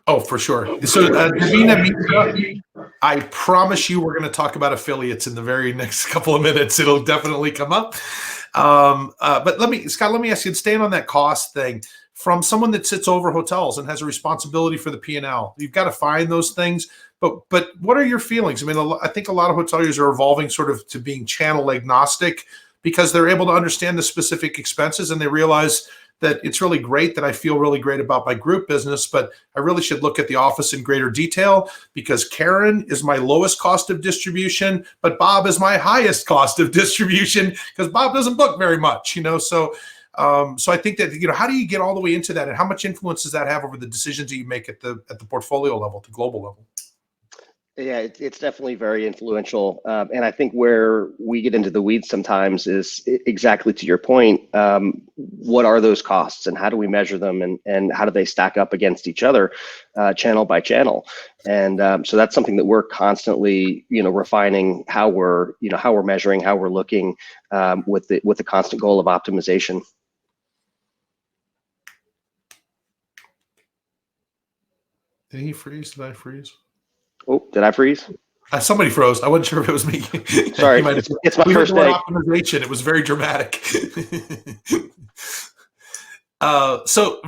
[SPEAKER 2] Oh, for sure. So, Davina, I promise you we're going to talk about affiliates in the very next couple of minutes. It'll definitely come up. But Scott, let me ask you, staying on that cost thing, from someone that sits over hotels and has a responsibility for the P&L, you've got to find those things. But what are your feelings? I mean, I think a lot of hoteliers are evolving sort of to being channel agnostic because they're able to understand the specific expenses, and they realize that it's really great that I feel really great about my group business, but I really should look at the office in greater detail because Karen is my lowest cost of distribution, but Bob is my highest cost of distribution because Bob doesn't book very much, So I think that, how do you get all the way into that, and how much influence does that have over the decisions that you make at the portfolio level, at the global level?
[SPEAKER 3] Yeah, it's definitely very influential. And I think where we get into the weeds sometimes is exactly to your point. What are those costs and how do we measure them, and how do they stack up against each other, channel by channel? And so that's something that we're constantly, refining how we're measuring, how we're looking, with the constant goal of optimization.
[SPEAKER 2] Did he freeze? Did I freeze?
[SPEAKER 3] Oh, did I freeze?
[SPEAKER 2] Somebody froze. I wasn't sure if it was me.
[SPEAKER 3] Sorry, it's my first day.
[SPEAKER 2] Optimization. It was very dramatic. So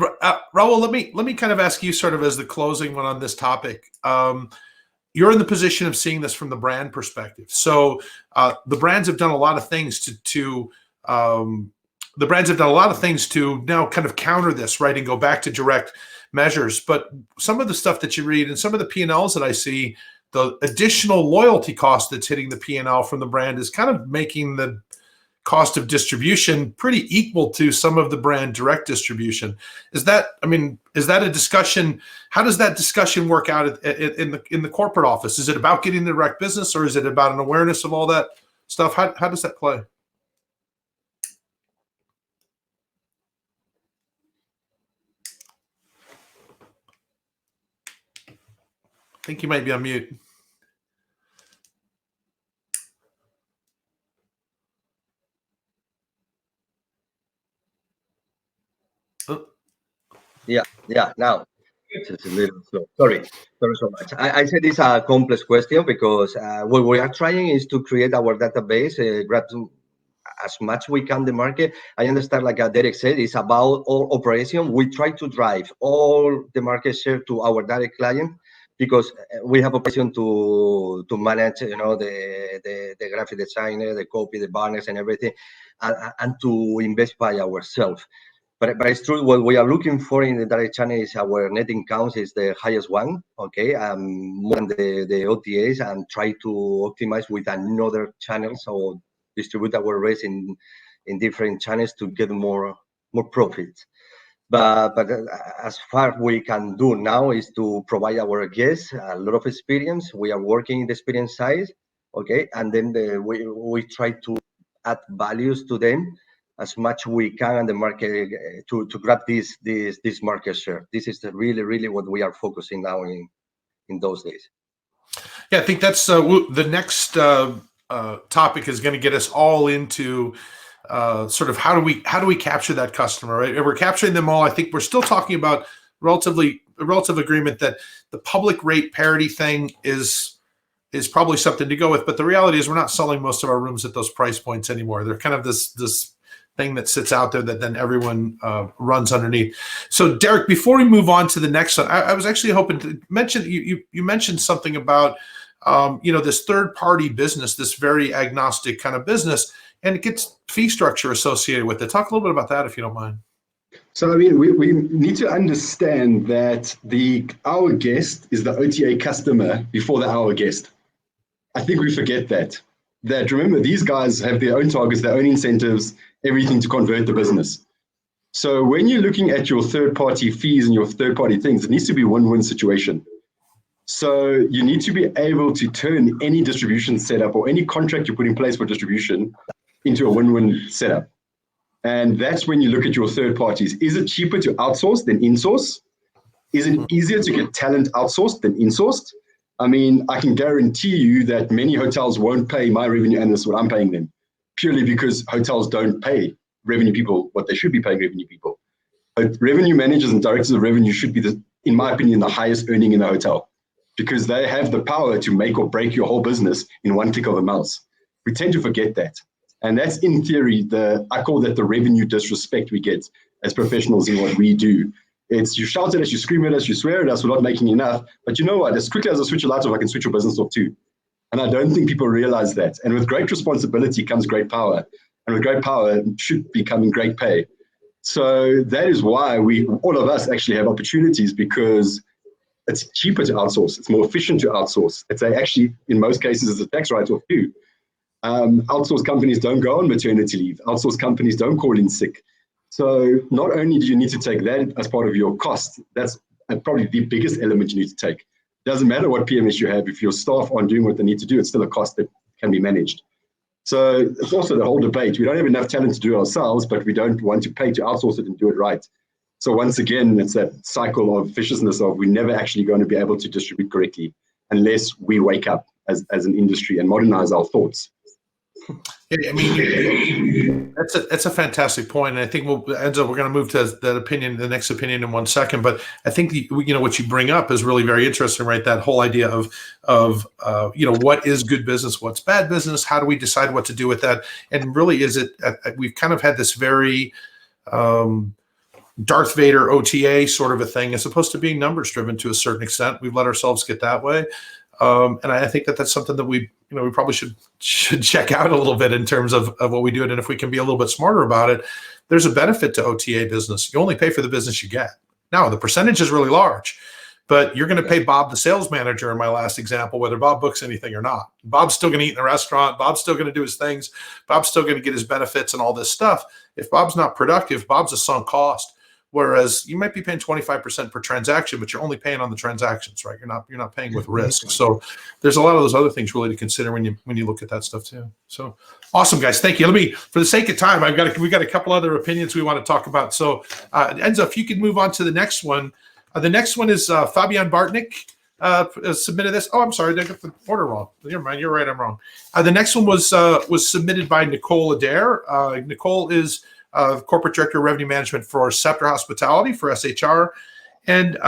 [SPEAKER 2] Raul, let me kind of ask you, sort of as the closing one on this topic. You're in the position of seeing this from the brand perspective. So the brands have done a lot of things to now kind of counter this, right, and go back to direct measures. But some of the stuff that you read and some of the P&Ls that I see, the additional loyalty cost that's hitting the P&L from the brand is kind of making the cost of distribution pretty equal to some of the brand direct distribution. Is that a discussion? How does that discussion work out in the corporate office? Is it about getting the direct business, or is it about an awareness of all that stuff? How does that play? I think you might be on mute.
[SPEAKER 4] Oh. Yeah, now it's a little slow. Sorry so much. I said it's a complex question because what we are trying is to create our database, grab as much we can the market. I understand, like Derek said, it's about all operation. We try to drive all the market share to our direct client, because we have operation to manage, the graphic designer, the copy, the banners, and everything, and to invest by ourselves. But it's true, what we are looking for in the direct channel is our net income is the highest one, okay, more than the OTAs, and try to optimize with another channels or distribute our rates in different channels to get more profit. But as far as we can do now is to provide our guests a lot of experience. We are working in the experience side, okay, and then we try to add values to them as much we can in the market to grab this market share. This is really what we are focusing now in those days.
[SPEAKER 2] Yeah, I think that's the next topic is going to get us all into sort of how do we capture that customer, right? If we're capturing them all, I think we're still talking about a relative agreement that the public rate parity thing is probably something to go with. But the reality is we're not selling most of our rooms at those price points anymore. They're kind of this thing that sits out there that then everyone runs underneath. So Derek, before we move on to the next one, I was actually hoping to mention, you mentioned something about this third-party business, this very agnostic kind of business, and it gets fee structure associated with it. Talk a little bit about that, if you don't mind.
[SPEAKER 6] So, we need to understand that our guest is the OTA customer before the our guest. I think we forget that. Remember, these guys have their own targets, their own incentives, everything to convert the business. So when you're looking at your third-party fees and your third-party things, it needs to be a win-win situation. So you need to be able to turn any distribution setup or any contract you put in place for distribution into a win-win setup. And that's when you look at your third parties. Is it cheaper to outsource than insource? Is it easier to get talent outsourced than insourced? I can guarantee you that many hotels won't pay my revenue analysts what I'm paying them, purely because hotels don't pay revenue people what they should be paying revenue people. But revenue managers and directors of revenue should be, in my opinion, the highest earning in the hotel, because they have the power to make or break your whole business in one click of a mouse. We tend to forget that. And that's in theory, I call that the revenue disrespect we get as professionals in what we do. It's you shout at us, you scream at us, you swear at us, we're not making enough. But you know what? As quickly as I switch your lights off, I can switch your business off too. And I don't think people realize that. And with great responsibility comes great power. And with great power should be coming great pay. So that is why all of us actually have opportunities, because it's cheaper to outsource. It's more efficient to outsource. It's actually, in most cases, it's a tax write-off too. Outsource companies don't go on maternity leave. Outsource companies don't call in sick. So not only do you need to take that as part of your cost, that's probably the biggest element you need to take. Doesn't matter what PMS you have, if your staff aren't doing what they need to do, it's still a cost that can be managed. So it's also the whole debate. We don't have enough talent to do it ourselves, but we don't want to pay to outsource it and do it right. So once again, it's that cycle of viciousness of we're never actually going to be able to distribute correctly unless we wake up as an industry and modernize our thoughts.
[SPEAKER 2] Yeah, I mean, that's a fantastic point, and I think Enzo, we're going to move to the next opinion in 1 second. But I think what you bring up is really very interesting, right? That whole idea of what is good business, what's bad business, how do we decide what to do with that, and really is it? We've kind of had this very Darth Vader OTA sort of a thing, as opposed to being numbers driven to a certain extent. We've let ourselves get that way. And I think that's something that we probably should check out a little bit in terms of what we do. And if we can be a little bit smarter about it, there's a benefit to OTA business. You only pay for the business you get. Now, the percentage is really large, but you're going to pay Bob, the sales manager, in my last example, whether Bob books anything or not. Bob's still going to eat in the restaurant. Bob's still going to do his things. Bob's still going to get his benefits and all this stuff. If Bob's not productive, Bob's a sunk cost. Whereas you might be paying 25% per transaction, but you're only paying on the transactions, right? You're not paying with risk. So there's a lot of those other things really to consider when you look at that stuff too. So awesome, guys. Thank you. Let me, for the sake of time, we got a couple other opinions we want to talk about. So Enzo, if you could move on to the next one. The next one is Fabian Bartnik submitted this. Oh, I'm sorry, I got the order wrong. Never mind. You're right. I'm wrong. The next one was submitted by Nicole Adair. Nicole is Corporate Director of Revenue Management for Scepter Hospitality for SHR. And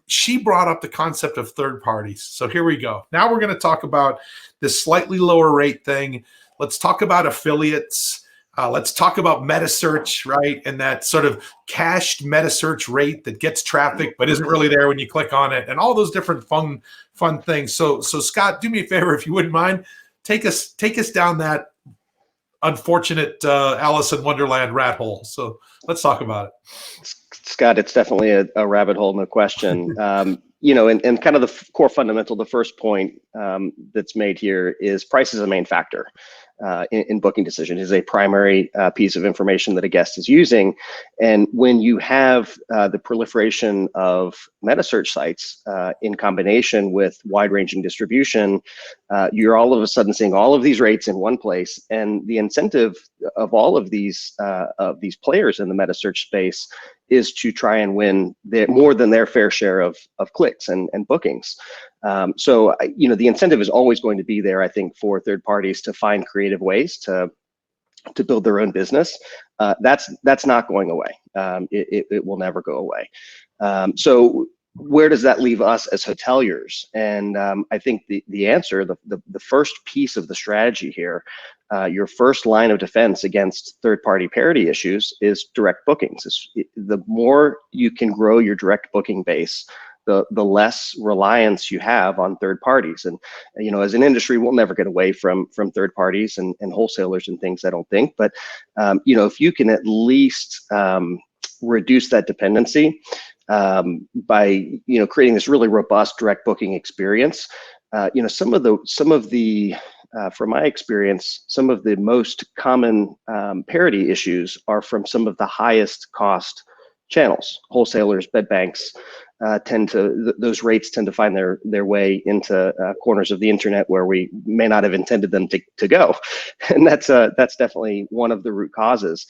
[SPEAKER 2] she brought up the concept of third parties. So here we go. Now we're going to talk about this slightly lower rate thing. Let's talk about affiliates. Let's talk about meta search, right? And that sort of cached meta search rate that gets traffic but isn't really there when you click on it, and all those different fun things. So Scott, do me a favor, if you wouldn't mind, take us down that unfortunate Alice in Wonderland rat hole. So let's talk about it.
[SPEAKER 3] Scott, it's definitely a rabbit hole, no question. And kind of the core fundamental, the first point that's made here is price is a main factor in booking decision. It is a primary piece of information that a guest is using. And when you have the proliferation of meta search sites in combination with wide-ranging distribution, you're all of a sudden seeing all of these rates in one place. And the incentive of all of these players in the meta search space is to try and win more than their fair share of clicks and bookings. So the incentive is always going to be there, I think, for third parties to find creative ways to build their own business. That's not going away. It will never go away. So where does that leave us as hoteliers? And I think the answer, the first piece of the strategy here, your first line of defense against third-party parity issues is direct bookings. The more you can grow your direct booking base, the less reliance you have on third parties. And as an industry, we'll never get away from third parties and wholesalers and things, I don't think. But if you can at least reduce that dependency by creating this really robust direct booking experience, some of the from my experience, some of the most common parity issues are from some of the highest cost channels. Wholesalers, bed banks those rates tend to find their way into corners of the internet where we may not have intended them to go, and that's definitely one of the root causes.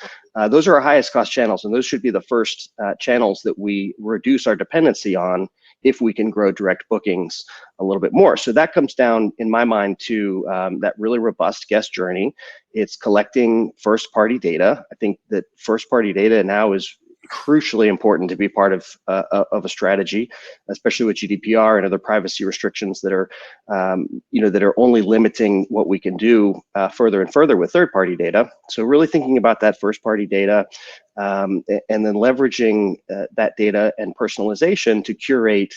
[SPEAKER 3] Those are our highest cost channels, and those should be the first channels that we reduce our dependency on if we can grow direct bookings a little bit more. So that comes down, in my mind, to that really robust guest journey. It's collecting first-party data. I think that first-party data now is crucially important to be part of a strategy, especially with GDPR and other privacy restrictions that are, that are only limiting what we can do further and further with third-party data. So really thinking about that first-party data, and then leveraging that data and personalization to curate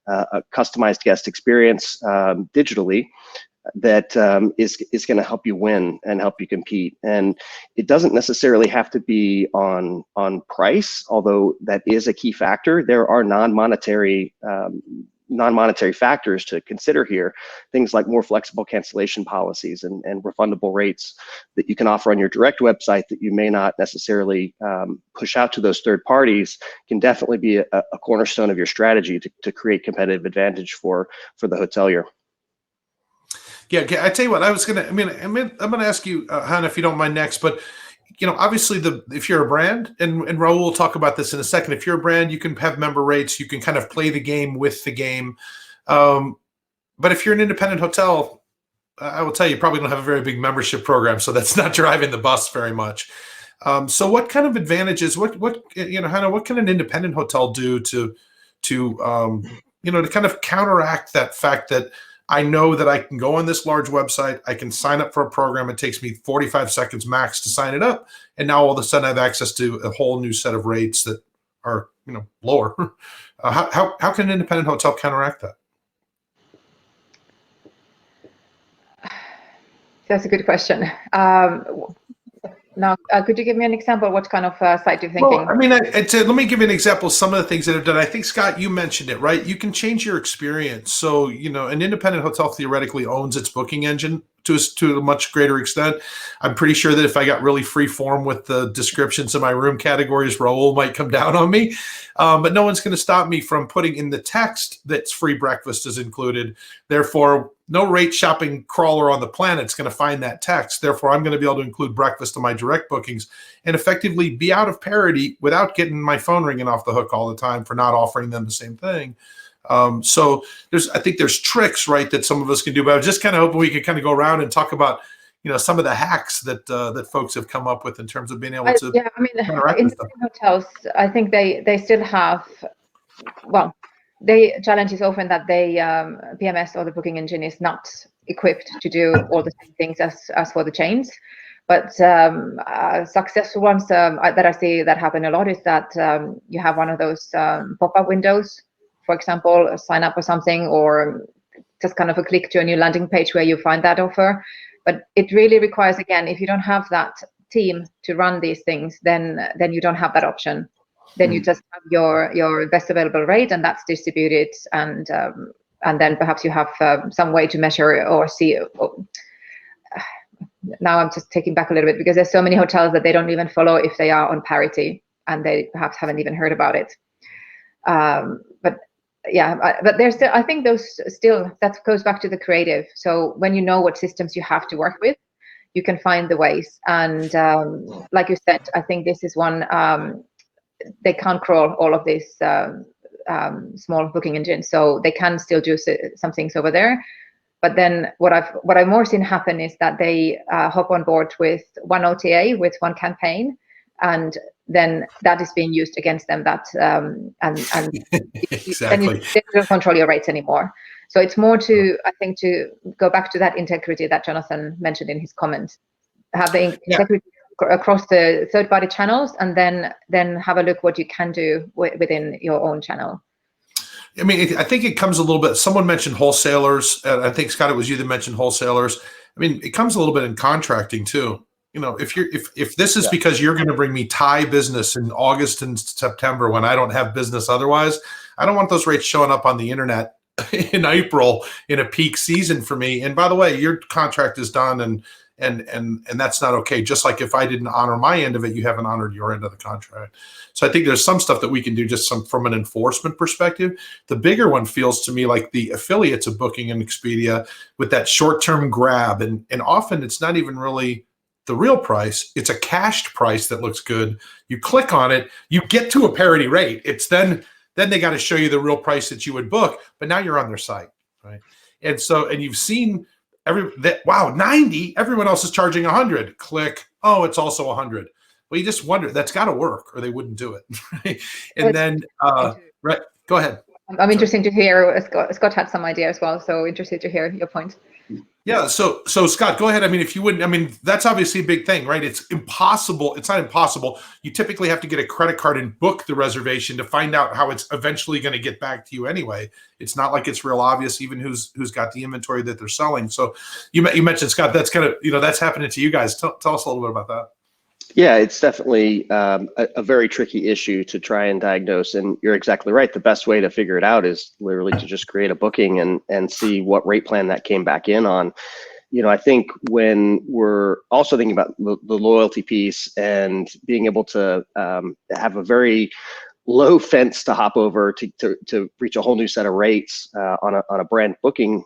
[SPEAKER 3] a customized guest experience digitally that is going to help you win and help you compete. And it doesn't necessarily have to be on price, although that is a key factor. There are non-monetary factors to consider here, things like more flexible cancellation policies and refundable rates that you can offer on your direct website that you may not necessarily push out to those third parties, can definitely be a cornerstone of your strategy to create competitive advantage for the hotelier.
[SPEAKER 2] Yeah, I tell you what, I'm gonna ask you, Hannah, if you don't mind next, but obviously if you're a brand, and Raul will talk about this in a second, if you're a brand, you can have member rates, you can kind of play the game with the game. But if you're an independent hotel, I will tell you, probably don't have a very big membership program, so that's not driving the bus very much. So what kind of advantages, Hannah, what can an independent hotel do to kind of counteract that fact that I know that I can go on this large website, I can sign up for a program, it takes me 45 seconds max to sign it up, and now all of a sudden I have access to a whole new set of rates that are lower. How can an independent hotel counteract that?
[SPEAKER 5] That's a good question. Now, could you give me an example? What kind of site you're thinking?
[SPEAKER 2] Well, I mean, let me give you an example of some of the things that have done. I think, Scott, you mentioned it, right? You can change your experience. So, an independent hotel theoretically owns its booking engine to a much greater extent. I'm pretty sure that if I got really free form with the descriptions of my room categories, Raul might come down on me. But no one's going to stop me from putting in the text that's free breakfast is included. Therefore, no rate shopping crawler on the planet is going to find that text. Therefore, I'm going to be able to include breakfast in my direct bookings and effectively be out of parity without getting my phone ringing off the hook all the time for not offering them the same thing. So I think there's tricks, right, that some of us can do, but I was just kind of hoping we could kind of go around and talk about, some of the hacks that folks have come up with in terms of being able to.
[SPEAKER 5] Yeah, I mean, in hotels, I think they still have, well, the challenge is often that they PMS or the booking engine is not equipped to do all the same things as for the chains. But successful ones that I see that happen a lot is that you have one of those pop-up windows, for example, sign up or something, or just kind of a click to a new landing page where you find that offer. But it really requires, again, if you don't have that team to run these things, then you don't have that option. Then you just have your best available rate, and that's distributed, and then perhaps you have some way to measure or see. Now I'm just taking back a little bit because there's so many hotels that they don't even follow if they are on parity, and they perhaps haven't even heard about it. But there's still, I think that goes back to the creative. So when you know what systems you have to work with, you can find the ways. And like you said, I think this is one. They can't crawl all of these small booking engines, so they can still do some things over there. But then what I've more seen happen is that they hop on board with one OTA, with one campaign, and then that is being used against them. That
[SPEAKER 2] exactly.
[SPEAKER 5] They don't control your rates anymore. So it's more to, I think, to go back to that integrity that Jonathan mentioned in his comment. Have the integrity across the third-party channels, and then have a look what you can do within your own channel.
[SPEAKER 2] I mean, I think it comes a little bit. Someone mentioned wholesalers. I think, Scott, it was you that mentioned wholesalers. I mean, it comes a little bit in contracting too. If this is because you're going to bring me Thai business in August and September when I don't have business otherwise, I don't want those rates showing up on the internet in April in a peak season for me. And by the way, your contract is done, and that's not okay. Just like if I didn't honor my end of it, you haven't honored your end of the contract. So I think there's some stuff that we can do just from an enforcement perspective. The bigger one feels to me like the affiliates of Booking and Expedia with that short-term grab, and often it's not even really the real price. It's a cached price that looks good. You click on it, you get to a parity rate. It's then they got to show you the real price that you would book, but now you're on their site, right? And you've seen 90, everyone else is charging 100. Click, oh, it's also 100. Well, you just wonder, that's got to work or they wouldn't do it. Right? And then, right, go ahead.
[SPEAKER 5] I'm interested to hear, Scott had some idea as well, so interested to hear your point.
[SPEAKER 2] Yeah, so Scott, go ahead. I mean, if you wouldn't, I mean, that's obviously a big thing, right? It's impossible. It's not impossible. You typically have to get a credit card and book the reservation to find out how it's eventually going to get back to you anyway. It's not like it's real obvious, even who's got the inventory that they're selling. So you mentioned, Scott, that's kind of, that's happening to you guys. Tell us a little bit about that.
[SPEAKER 3] Yeah, it's definitely a very tricky issue to try and diagnose. And you're exactly right. The best way to figure it out is literally to just create a booking and see what rate plan that came back in on. I think when we're also thinking about the loyalty piece and being able to have a very low fence to hop over to reach a whole new set of rates on a brand booking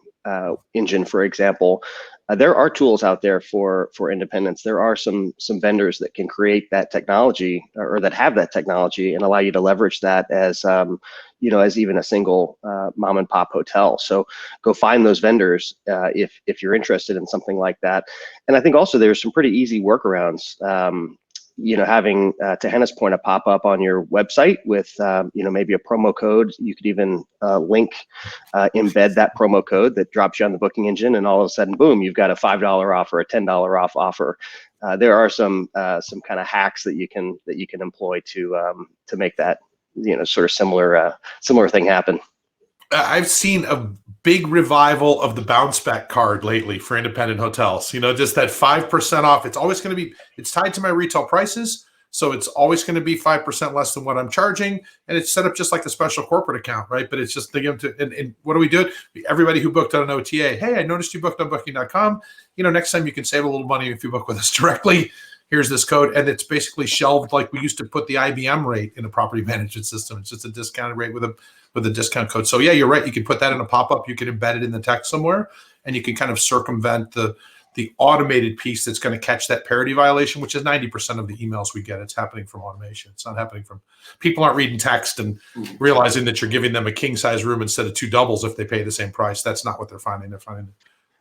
[SPEAKER 3] engine, for example, there are tools out there for independents. There are some vendors that can create that technology or that have that technology and allow you to leverage that as as even a single mom and pop hotel. So go find those vendors if you're interested in something like that. And I think also there's some pretty easy workarounds. Having, to Hannah's point, a pop-up on your website with, maybe a promo code. You could even embed that promo code that drops you on the booking engine, and all of a sudden, boom, you've got a $5 off or a $10 off offer. There are some kind of hacks that you can employ to make that, sort of similar thing happen.
[SPEAKER 2] I've seen a big revival of the bounce back card lately for independent hotels. Just that 5% off. It's always going to be, it's tied to my retail prices. So it's always going to be 5% less than what I'm charging. And it's set up just like a special corporate account, right? But it's just, they give to, and what do we do? Everybody who booked on an OTA, hey, I noticed you booked on booking.com. Next time you can save a little money if you book with us directly. Here's this code. And it's basically shelved like we used to put the IBM rate in a property management system. It's just a discounted rate with a discount code. So yeah, you're right. You can put that in a pop-up. You can embed it in the text somewhere, and you can kind of circumvent the automated piece that's going to catch that parity violation, which is 90% of the emails we get. It's happening from automation. It's not happening from people aren't reading text and realizing that you're giving them a king size room instead of 2 doubles if they pay the same price. That's not what they're finding. They're finding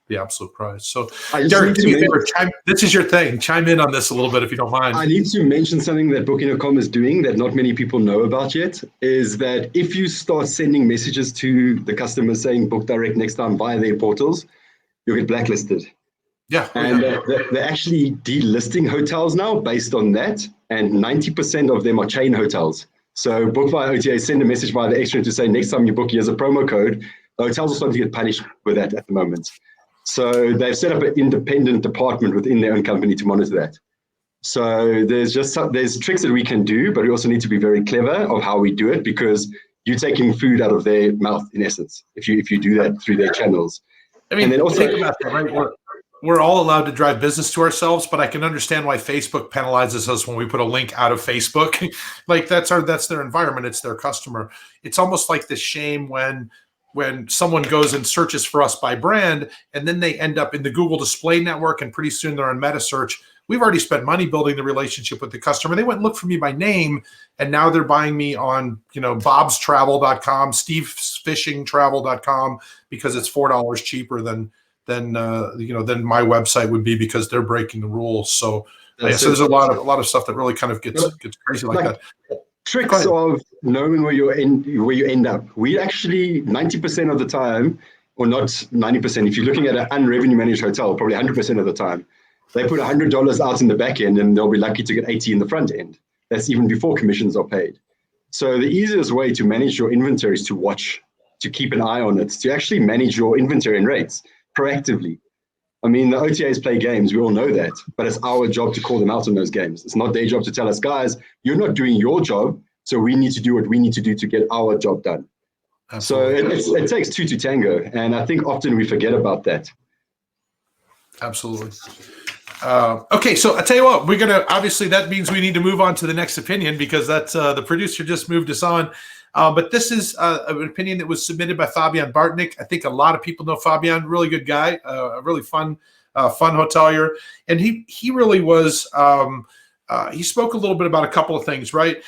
[SPEAKER 2] the absolute price. So Derek, do me a favor. This is your thing. Chime in on this a little bit if you don't mind.
[SPEAKER 6] I need to mention something that Booking.com is doing that not many people know about yet, is that if you start sending messages to the customers saying book direct next time via their portals, you'll get blacklisted.
[SPEAKER 2] Yeah.
[SPEAKER 6] And they're actually delisting hotels now based on that. And 90% of them are chain hotels. So book via OTA, send a message via the extra to say next time you book, here's a promo code. The hotels are starting to get punished with that at the moment. So they've set up an independent department within their own company to monitor that. So there's tricks that we can do, but we also need to be very clever of how we do it, because you're taking food out of their mouth in essence if you do that through their channels.
[SPEAKER 2] I mean,
[SPEAKER 6] and then also,
[SPEAKER 2] think about that, right? We're all allowed to drive business to ourselves, but I can understand why Facebook penalizes us when we put a link out of Facebook. Like that's their environment. It's their customer. It's almost like the shame when someone goes and searches for us by brand, and then they end up in the Google display network, and pretty soon they're on meta search. We've already spent money building the relationship with the customer. They went and looked for me by name, and now they're buying me on, bobstravel.com, stevesfishingtravel.com, because it's $4 cheaper than my website would be, because they're breaking the rules. So so there's a lot of stuff that really kind of gets crazy like that.
[SPEAKER 6] Tricks of knowing where you end up. We actually 90% of the time, or not 90%, if you're looking at an unrevenue managed hotel, probably 100% of the time, they put $100 out in the back end and they'll be lucky to get 80 in the front end. That's even before commissions are paid. So the easiest way to manage your inventory is to watch, to keep an eye on it, to actually manage your inventory and rates proactively. I mean, the OTAs play games, we all know that, but it's our job to call them out on those games. It's not their job to tell us, guys, you're not doing your job, so we need to do what we need to do to get our job done. Absolutely. So it takes 2 to tango, and I think often we forget about that.
[SPEAKER 2] Absolutely. Okay, so I tell you what, we're gonna, obviously that means we need to move on to the next opinion, because that's the producer just moved us on. But this is an opinion that was submitted by Fabian Bartnick. I think a lot of people know Fabian, really good guy, a really fun hotelier. And he really was, he spoke a little bit about a couple of things, right?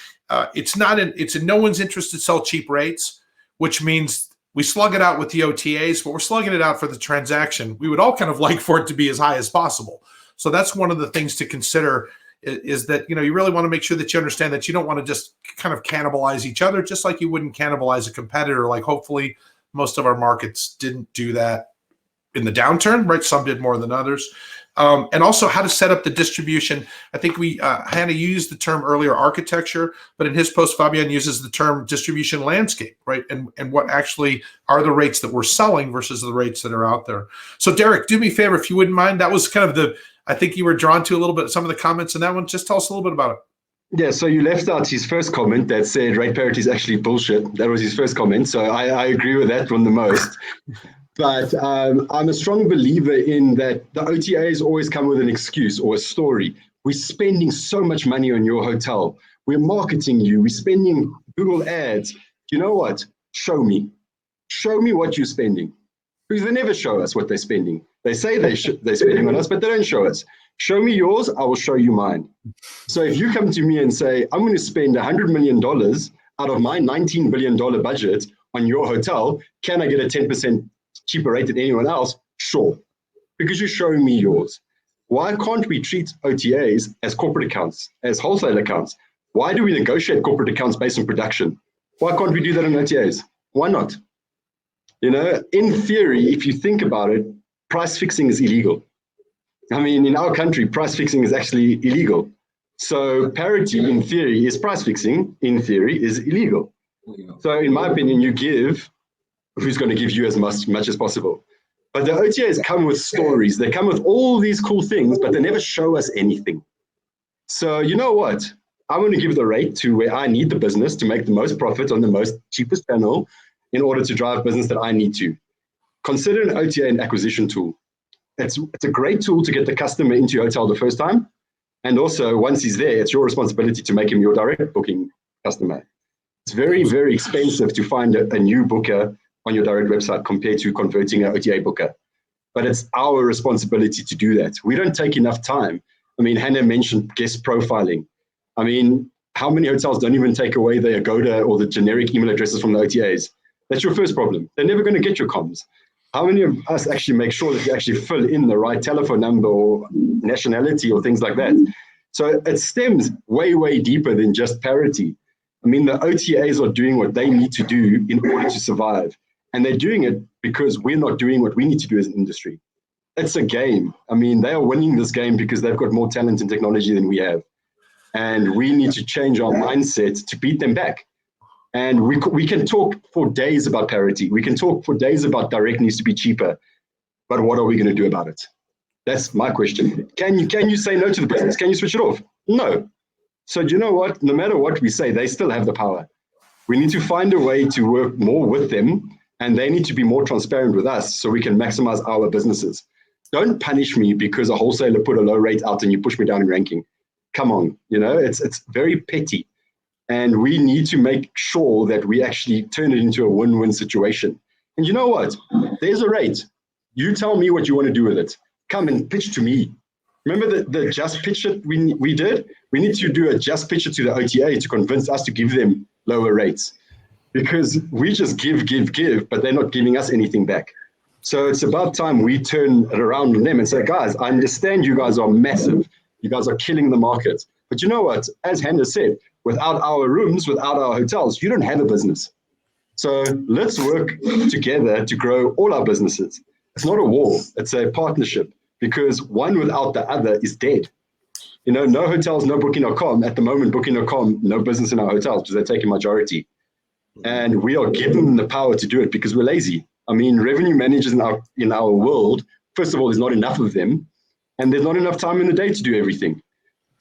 [SPEAKER 2] It's in no one's interest to sell cheap rates, which means we slug it out with the OTAs, but we're slugging it out for the transaction. We would all kind of like for it to be as high as possible. So that's one of the things to consider is that, you really want to make sure that you understand that you don't want to just kind of cannibalize each other, just like you wouldn't cannibalize a competitor. Like hopefully most of our markets didn't do that in the downturn, right? Some did more than others. And also how to set up the distribution. I think Hannah used the term earlier, architecture, but in his post, Fabian uses the term distribution landscape, right? And what actually are the rates that we're selling versus the rates that are out there. So Derek, do me a favor, if you wouldn't mind. That was kind of I think you were drawn to a little bit, some of the comments in that one. Just tell us a little bit about it.
[SPEAKER 6] Yeah, so you left out his first comment that said rate parity is actually bullshit. That was his first comment. So I agree with that one the most. But I'm a strong believer in that the OTAs always come with an excuse or a story. We're spending so much money on your hotel. We're marketing you. We're spending Google ads. You know what? Show me. Show me what you're spending. Because they never show us what they're spending. They say they're spending on us, but they don't show us. Show me yours, I will show you mine. So if you come to me and say, I'm going to spend $100 million out of my $19 billion budget on your hotel, can I get a 10% cheaper rate than anyone else? Sure, because you're showing me yours. Why can't we treat OTAs as corporate accounts, as wholesale accounts? Why do we negotiate corporate accounts based on production? Why can't we do that on OTAs? Why not? In theory, if you think about it, price fixing is illegal. I mean, in our country, price fixing is actually illegal. So parity, in theory, is price fixing. In theory, is illegal. So in my opinion, you give who's going to give you as much as possible. But the OTAs come with stories. They come with all these cool things, but they never show us anything. So you know what? I'm going to give the rate to where I need the business to make the most profit on the most cheapest channel in order to drive business that I need to. Consider an OTA an acquisition tool. It's a great tool to get the customer into your hotel the first time. And also, once he's there, it's your responsibility to make him your direct booking customer. It's very, very expensive to find a new booker on your direct website compared to converting an OTA booker. But it's our responsibility to do that. We don't take enough time. I mean, Hannah mentioned guest profiling. I mean, how many hotels don't even take away the Agoda or the generic email addresses from the OTAs? That's your first problem. They're never going to get your comms. How many of us actually make sure that you actually fill in the right telephone number or nationality or things like that? So it stems way, way deeper than just parity. I mean, the OTAs are doing what they need to do in order to survive. And they're doing it because we're not doing what we need to do as an industry. It's a game. I mean, they are winning this game because they've got more talent and technology than we have. And we need to change our mindset to beat them back. And we can talk for days about parity. We can talk for days about direct needs to be cheaper. But what are we going to do about it? That's my question. Can you say no to the business? Can you switch it off? No. So do you know what? No matter what we say, they still have the power. We need to find a way to work more with them, and they need to be more transparent with us so we can maximize our businesses. Don't punish me because a wholesaler put a low rate out and you push me down in ranking. Come on, it's very petty. And we need to make sure that we actually turn it into a win-win situation. And you know what? There's a rate. You tell me what you want to do with it. Come and pitch to me. Remember the just pitch it we did? We need to do a just pitch it to the OTA to convince us to give them lower rates. Because we just give, but they're not giving us anything back. So it's about time we turn it around on them and say, guys, I understand you guys are massive. You guys are killing the market. But you know what? As Hannah said, without our rooms, without our hotels, you don't have a business. So let's work together to grow all our businesses. It's not a war, it's a partnership, because one without the other is dead. No hotels, no Booking.com. At the moment, Booking.com, no business in our hotels because they're taking majority. And we are given them the power to do it because we're lazy. I mean, revenue managers in our world, first of all, there's not enough of them, and there's not enough time in the day to do everything.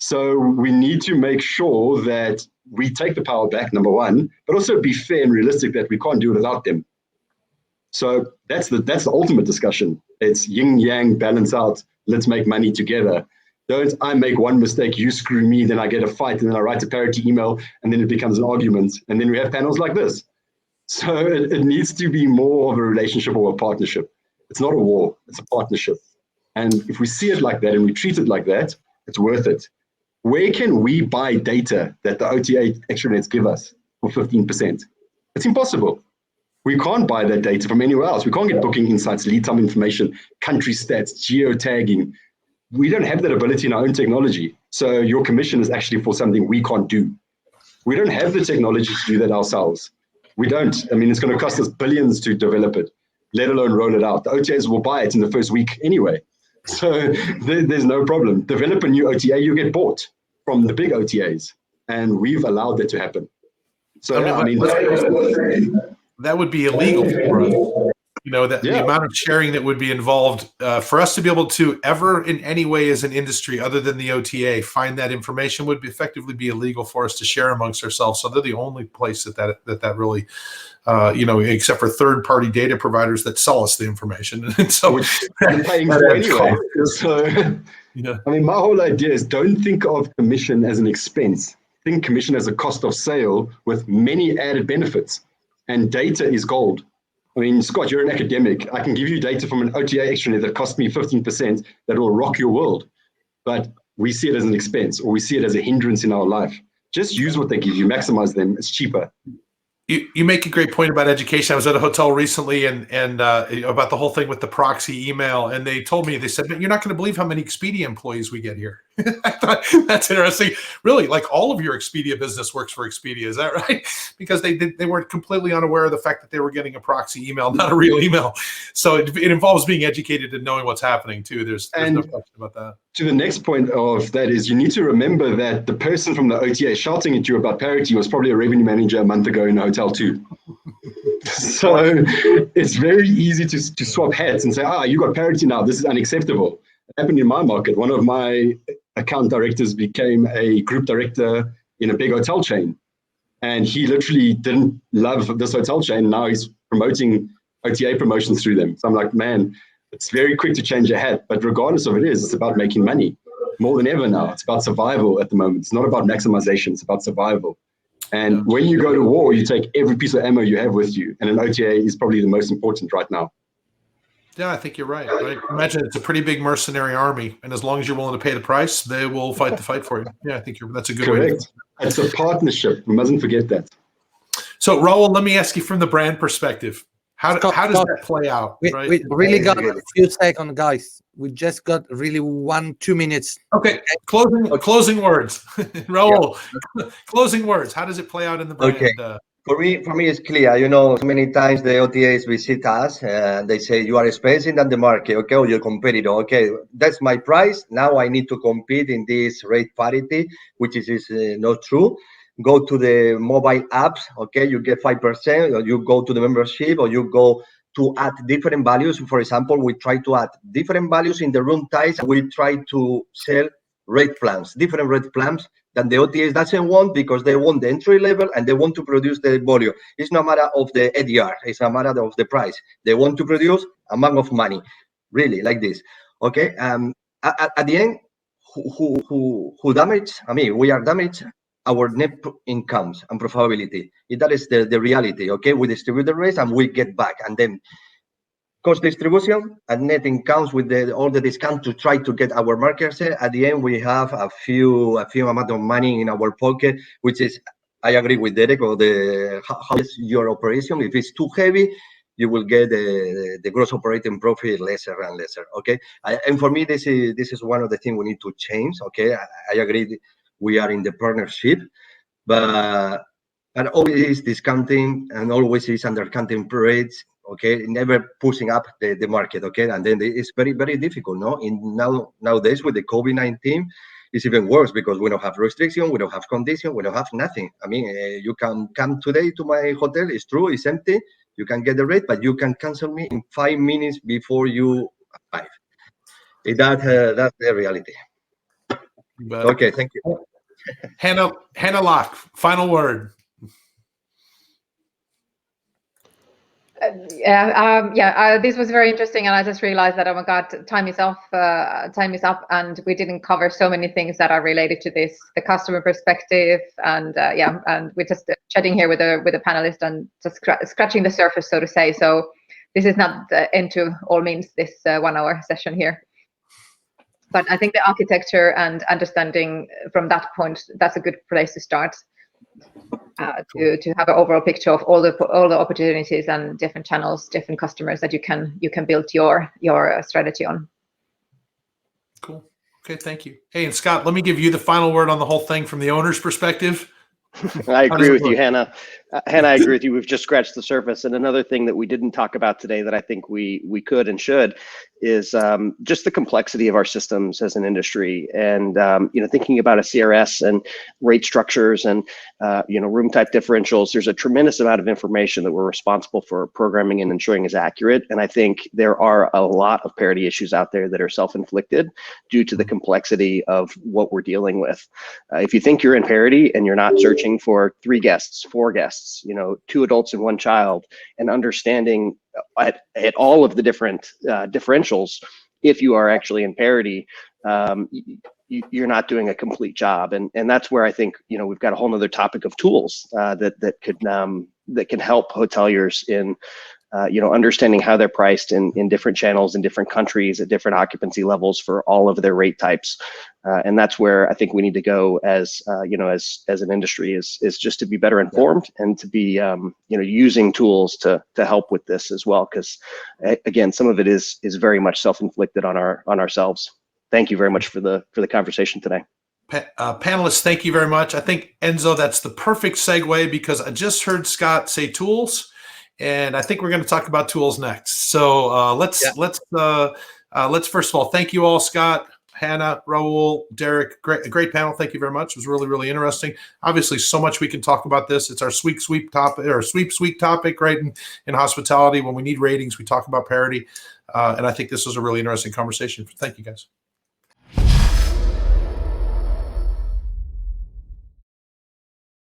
[SPEAKER 6] So we need to make sure that we take the power back, number one, but also be fair and realistic that we can't do it without them. So that's the ultimate discussion. It's yin yang, balance out. Let's make money together. Don't I make one mistake, you screw me, then I get a fight, and then I write a parity email, and then it becomes an argument, and then we have panels like this. So it needs to be more of a relationship or a partnership. It's not a war, it's a partnership. And if we see it like that and we treat it like that, it's worth it. Where can we buy data that the OTA extranets give us for 15%? It's impossible. We can't buy that data from anywhere else. We can't get booking insights, lead time information, country stats, geotagging. we don't have that ability in our own technology. So your commission is actually for something we can't do. We don't have the technology to do that ourselves. We don't. I mean, it's going to cost us billions to develop it, let alone roll it out. The OTAs will buy it in the first week anyway. So there's no problem. Develop a new OTA, you get bought from the big OTAs. And we've allowed that to happen. So
[SPEAKER 2] that would be illegal for us. You know, that the amount of sharing that would be involved for us to be able to ever in any way as an industry other than the OTA find that information would effectively be illegal for us to share amongst ourselves. So they're the only place that really, you know, except for third-party data providers that sell us the information. And so
[SPEAKER 6] we're paying for anyway. So, I mean, my whole idea is don't think of commission as an expense. Think commission as a cost of sale with many added benefits. And data is gold. I mean, Scott, you're an academic. I can give you data from an OTA extranet that cost me 15% that will rock your world. But we see it as an expense, or we see it as a hindrance in our life. Just use what they give you, maximize them. It's cheaper.
[SPEAKER 2] You make a great point about education. I was at a hotel recently and about the whole thing with the proxy email, and they told me, they said, "You're not going to believe how many Expedia employees we get here." I thought that's interesting. Really, like all of your Expedia business works for Expedia, is that right? Because they weren't completely unaware of the fact that they were getting a proxy email, not a real email. So it involves being educated and knowing what's happening too. There's no question about that.
[SPEAKER 6] To the next point of that is you need to remember that the person from the OTA shouting at you about parity was probably a revenue manager a month ago in a hotel too. So it's very easy to swap hats and say, you got parity now, this is unacceptable. It happened in my market. One of my account directors became a group director in a big hotel chain. And he literally didn't love this hotel chain. Now he's promoting OTA promotions through them. So I'm like, man, it's very quick to change your hat. But regardless of it's about making money more than ever now. It's about survival at the moment. It's not about maximization. It's about survival. And when you go to war, you take every piece of ammo you have with you. And an OTA is probably the most important right now.
[SPEAKER 2] Yeah, I think you're right. Imagine it's a pretty big mercenary army. And as long as you're willing to pay the price, they will fight the fight for you. Yeah, I think that's a good way.
[SPEAKER 6] Correct. It's a partnership. We mustn't forget that.
[SPEAKER 2] So, Raul, let me ask you from the brand perspective. How does that play out?
[SPEAKER 1] We really got a few seconds, guys. We just got really 1-2 minutes.
[SPEAKER 2] Okay. Closing words. Raul, closing words. How does it play out in the brand?
[SPEAKER 4] Okay. For me, it's clear. You know, many times the OTAs visit us and they say, you are expensive than the market, okay, or your competitor. Okay, that's my price. Now I need to compete in this rate parity, which is not true. Go to the mobile apps, okay, you get 5%, or you go to the membership, or you go to add different values. For example, we try to add different values in the room types. We try to sell rate plans, different rate plans that the OTAs doesn't want because they want the entry level and they want to produce the volume. It's no matter of the ADR, it's a matter of the price. They want to produce amount of money, really, like this. Okay, at the end, who damage? I mean, we are damaged our net incomes and profitability. That is the reality, okay? We distribute the rest and we get back. And then cost distribution and net incomes with all the discount to try to get our market share. At the end, we have a few amount of money in our pocket, which is, I agree with Derek, or how is your operation. If it's too heavy, you will get the gross operating profit lesser and lesser, okay? And for me, this is one of the things we need to change, okay? I agree. We are in the partnership, but always discounting and always is undercounting rates, okay? Never pushing up the market, okay? And then it's very, very difficult, no? Nowadays with the COVID-19, it's even worse because we don't have restriction, we don't have condition, we don't have nothing. I mean, you can come today to my hotel, it's true, it's empty, you can get the rate, but you can cancel me in 5 minutes before you arrive. That's the reality. Okay, thank you.
[SPEAKER 2] Hannah Locke, final word.
[SPEAKER 5] This was very interesting, and I just realized that, oh my God, time is up, and we didn't cover so many things that are related to this, the customer perspective, and and we're just chatting here with a panelist and just scratching the surface, so to say. So this is not the end to all means, this 1 hour session here. But I think the architecture and understanding from that point, that's a good place to start, to have an overall picture of all the opportunities and different channels, different customers that you can build your strategy on.
[SPEAKER 2] Cool. Okay, thank you. Hey, and Scott, let me give you the final word on the whole thing from the owner's perspective.
[SPEAKER 3] I agree with you,
[SPEAKER 2] work?
[SPEAKER 3] Hannah. Hannah, I agree with you. We've just scratched the surface. And another thing that we didn't talk about today that I think we could and should is just the complexity of our systems as an industry. And thinking about a CRS and rate structures and room type differentials, there's a tremendous amount of information that we're responsible for programming and ensuring is accurate. And I think there are a lot of parity issues out there that are self-inflicted due to the complexity of what we're dealing with. If you think you're in parity and you're not searching for 3 guests, 4 guests, 2 adults and 1 child, and understanding at all of the different differentials, if you are actually in parity, you're not doing a complete job. And that's where I think, we've got a whole nother topic of tools that can help hoteliers in understanding how they're priced in different channels in different countries at different occupancy levels for all of their rate types. And that's where I think we need to go as an industry is just to be better informed and to be, using tools to help with this as well. Because again, some of it is very much self-inflicted on ourselves. Thank you very much for the conversation today.
[SPEAKER 2] Panelists, thank you very much. I think, Enzo, that's the perfect segue because I just heard Scott say tools. And I think we're going to talk about tools next. So let's first of all thank you all, Scott, Hannah, Raul, Derek. Great panel. Thank you very much. It was really, really interesting. Obviously, so much we can talk about this. It's our sweep topic or sweep topic, right? In hospitality, when we need ratings, we talk about parity. And I think this was a really interesting conversation. Thank you, guys.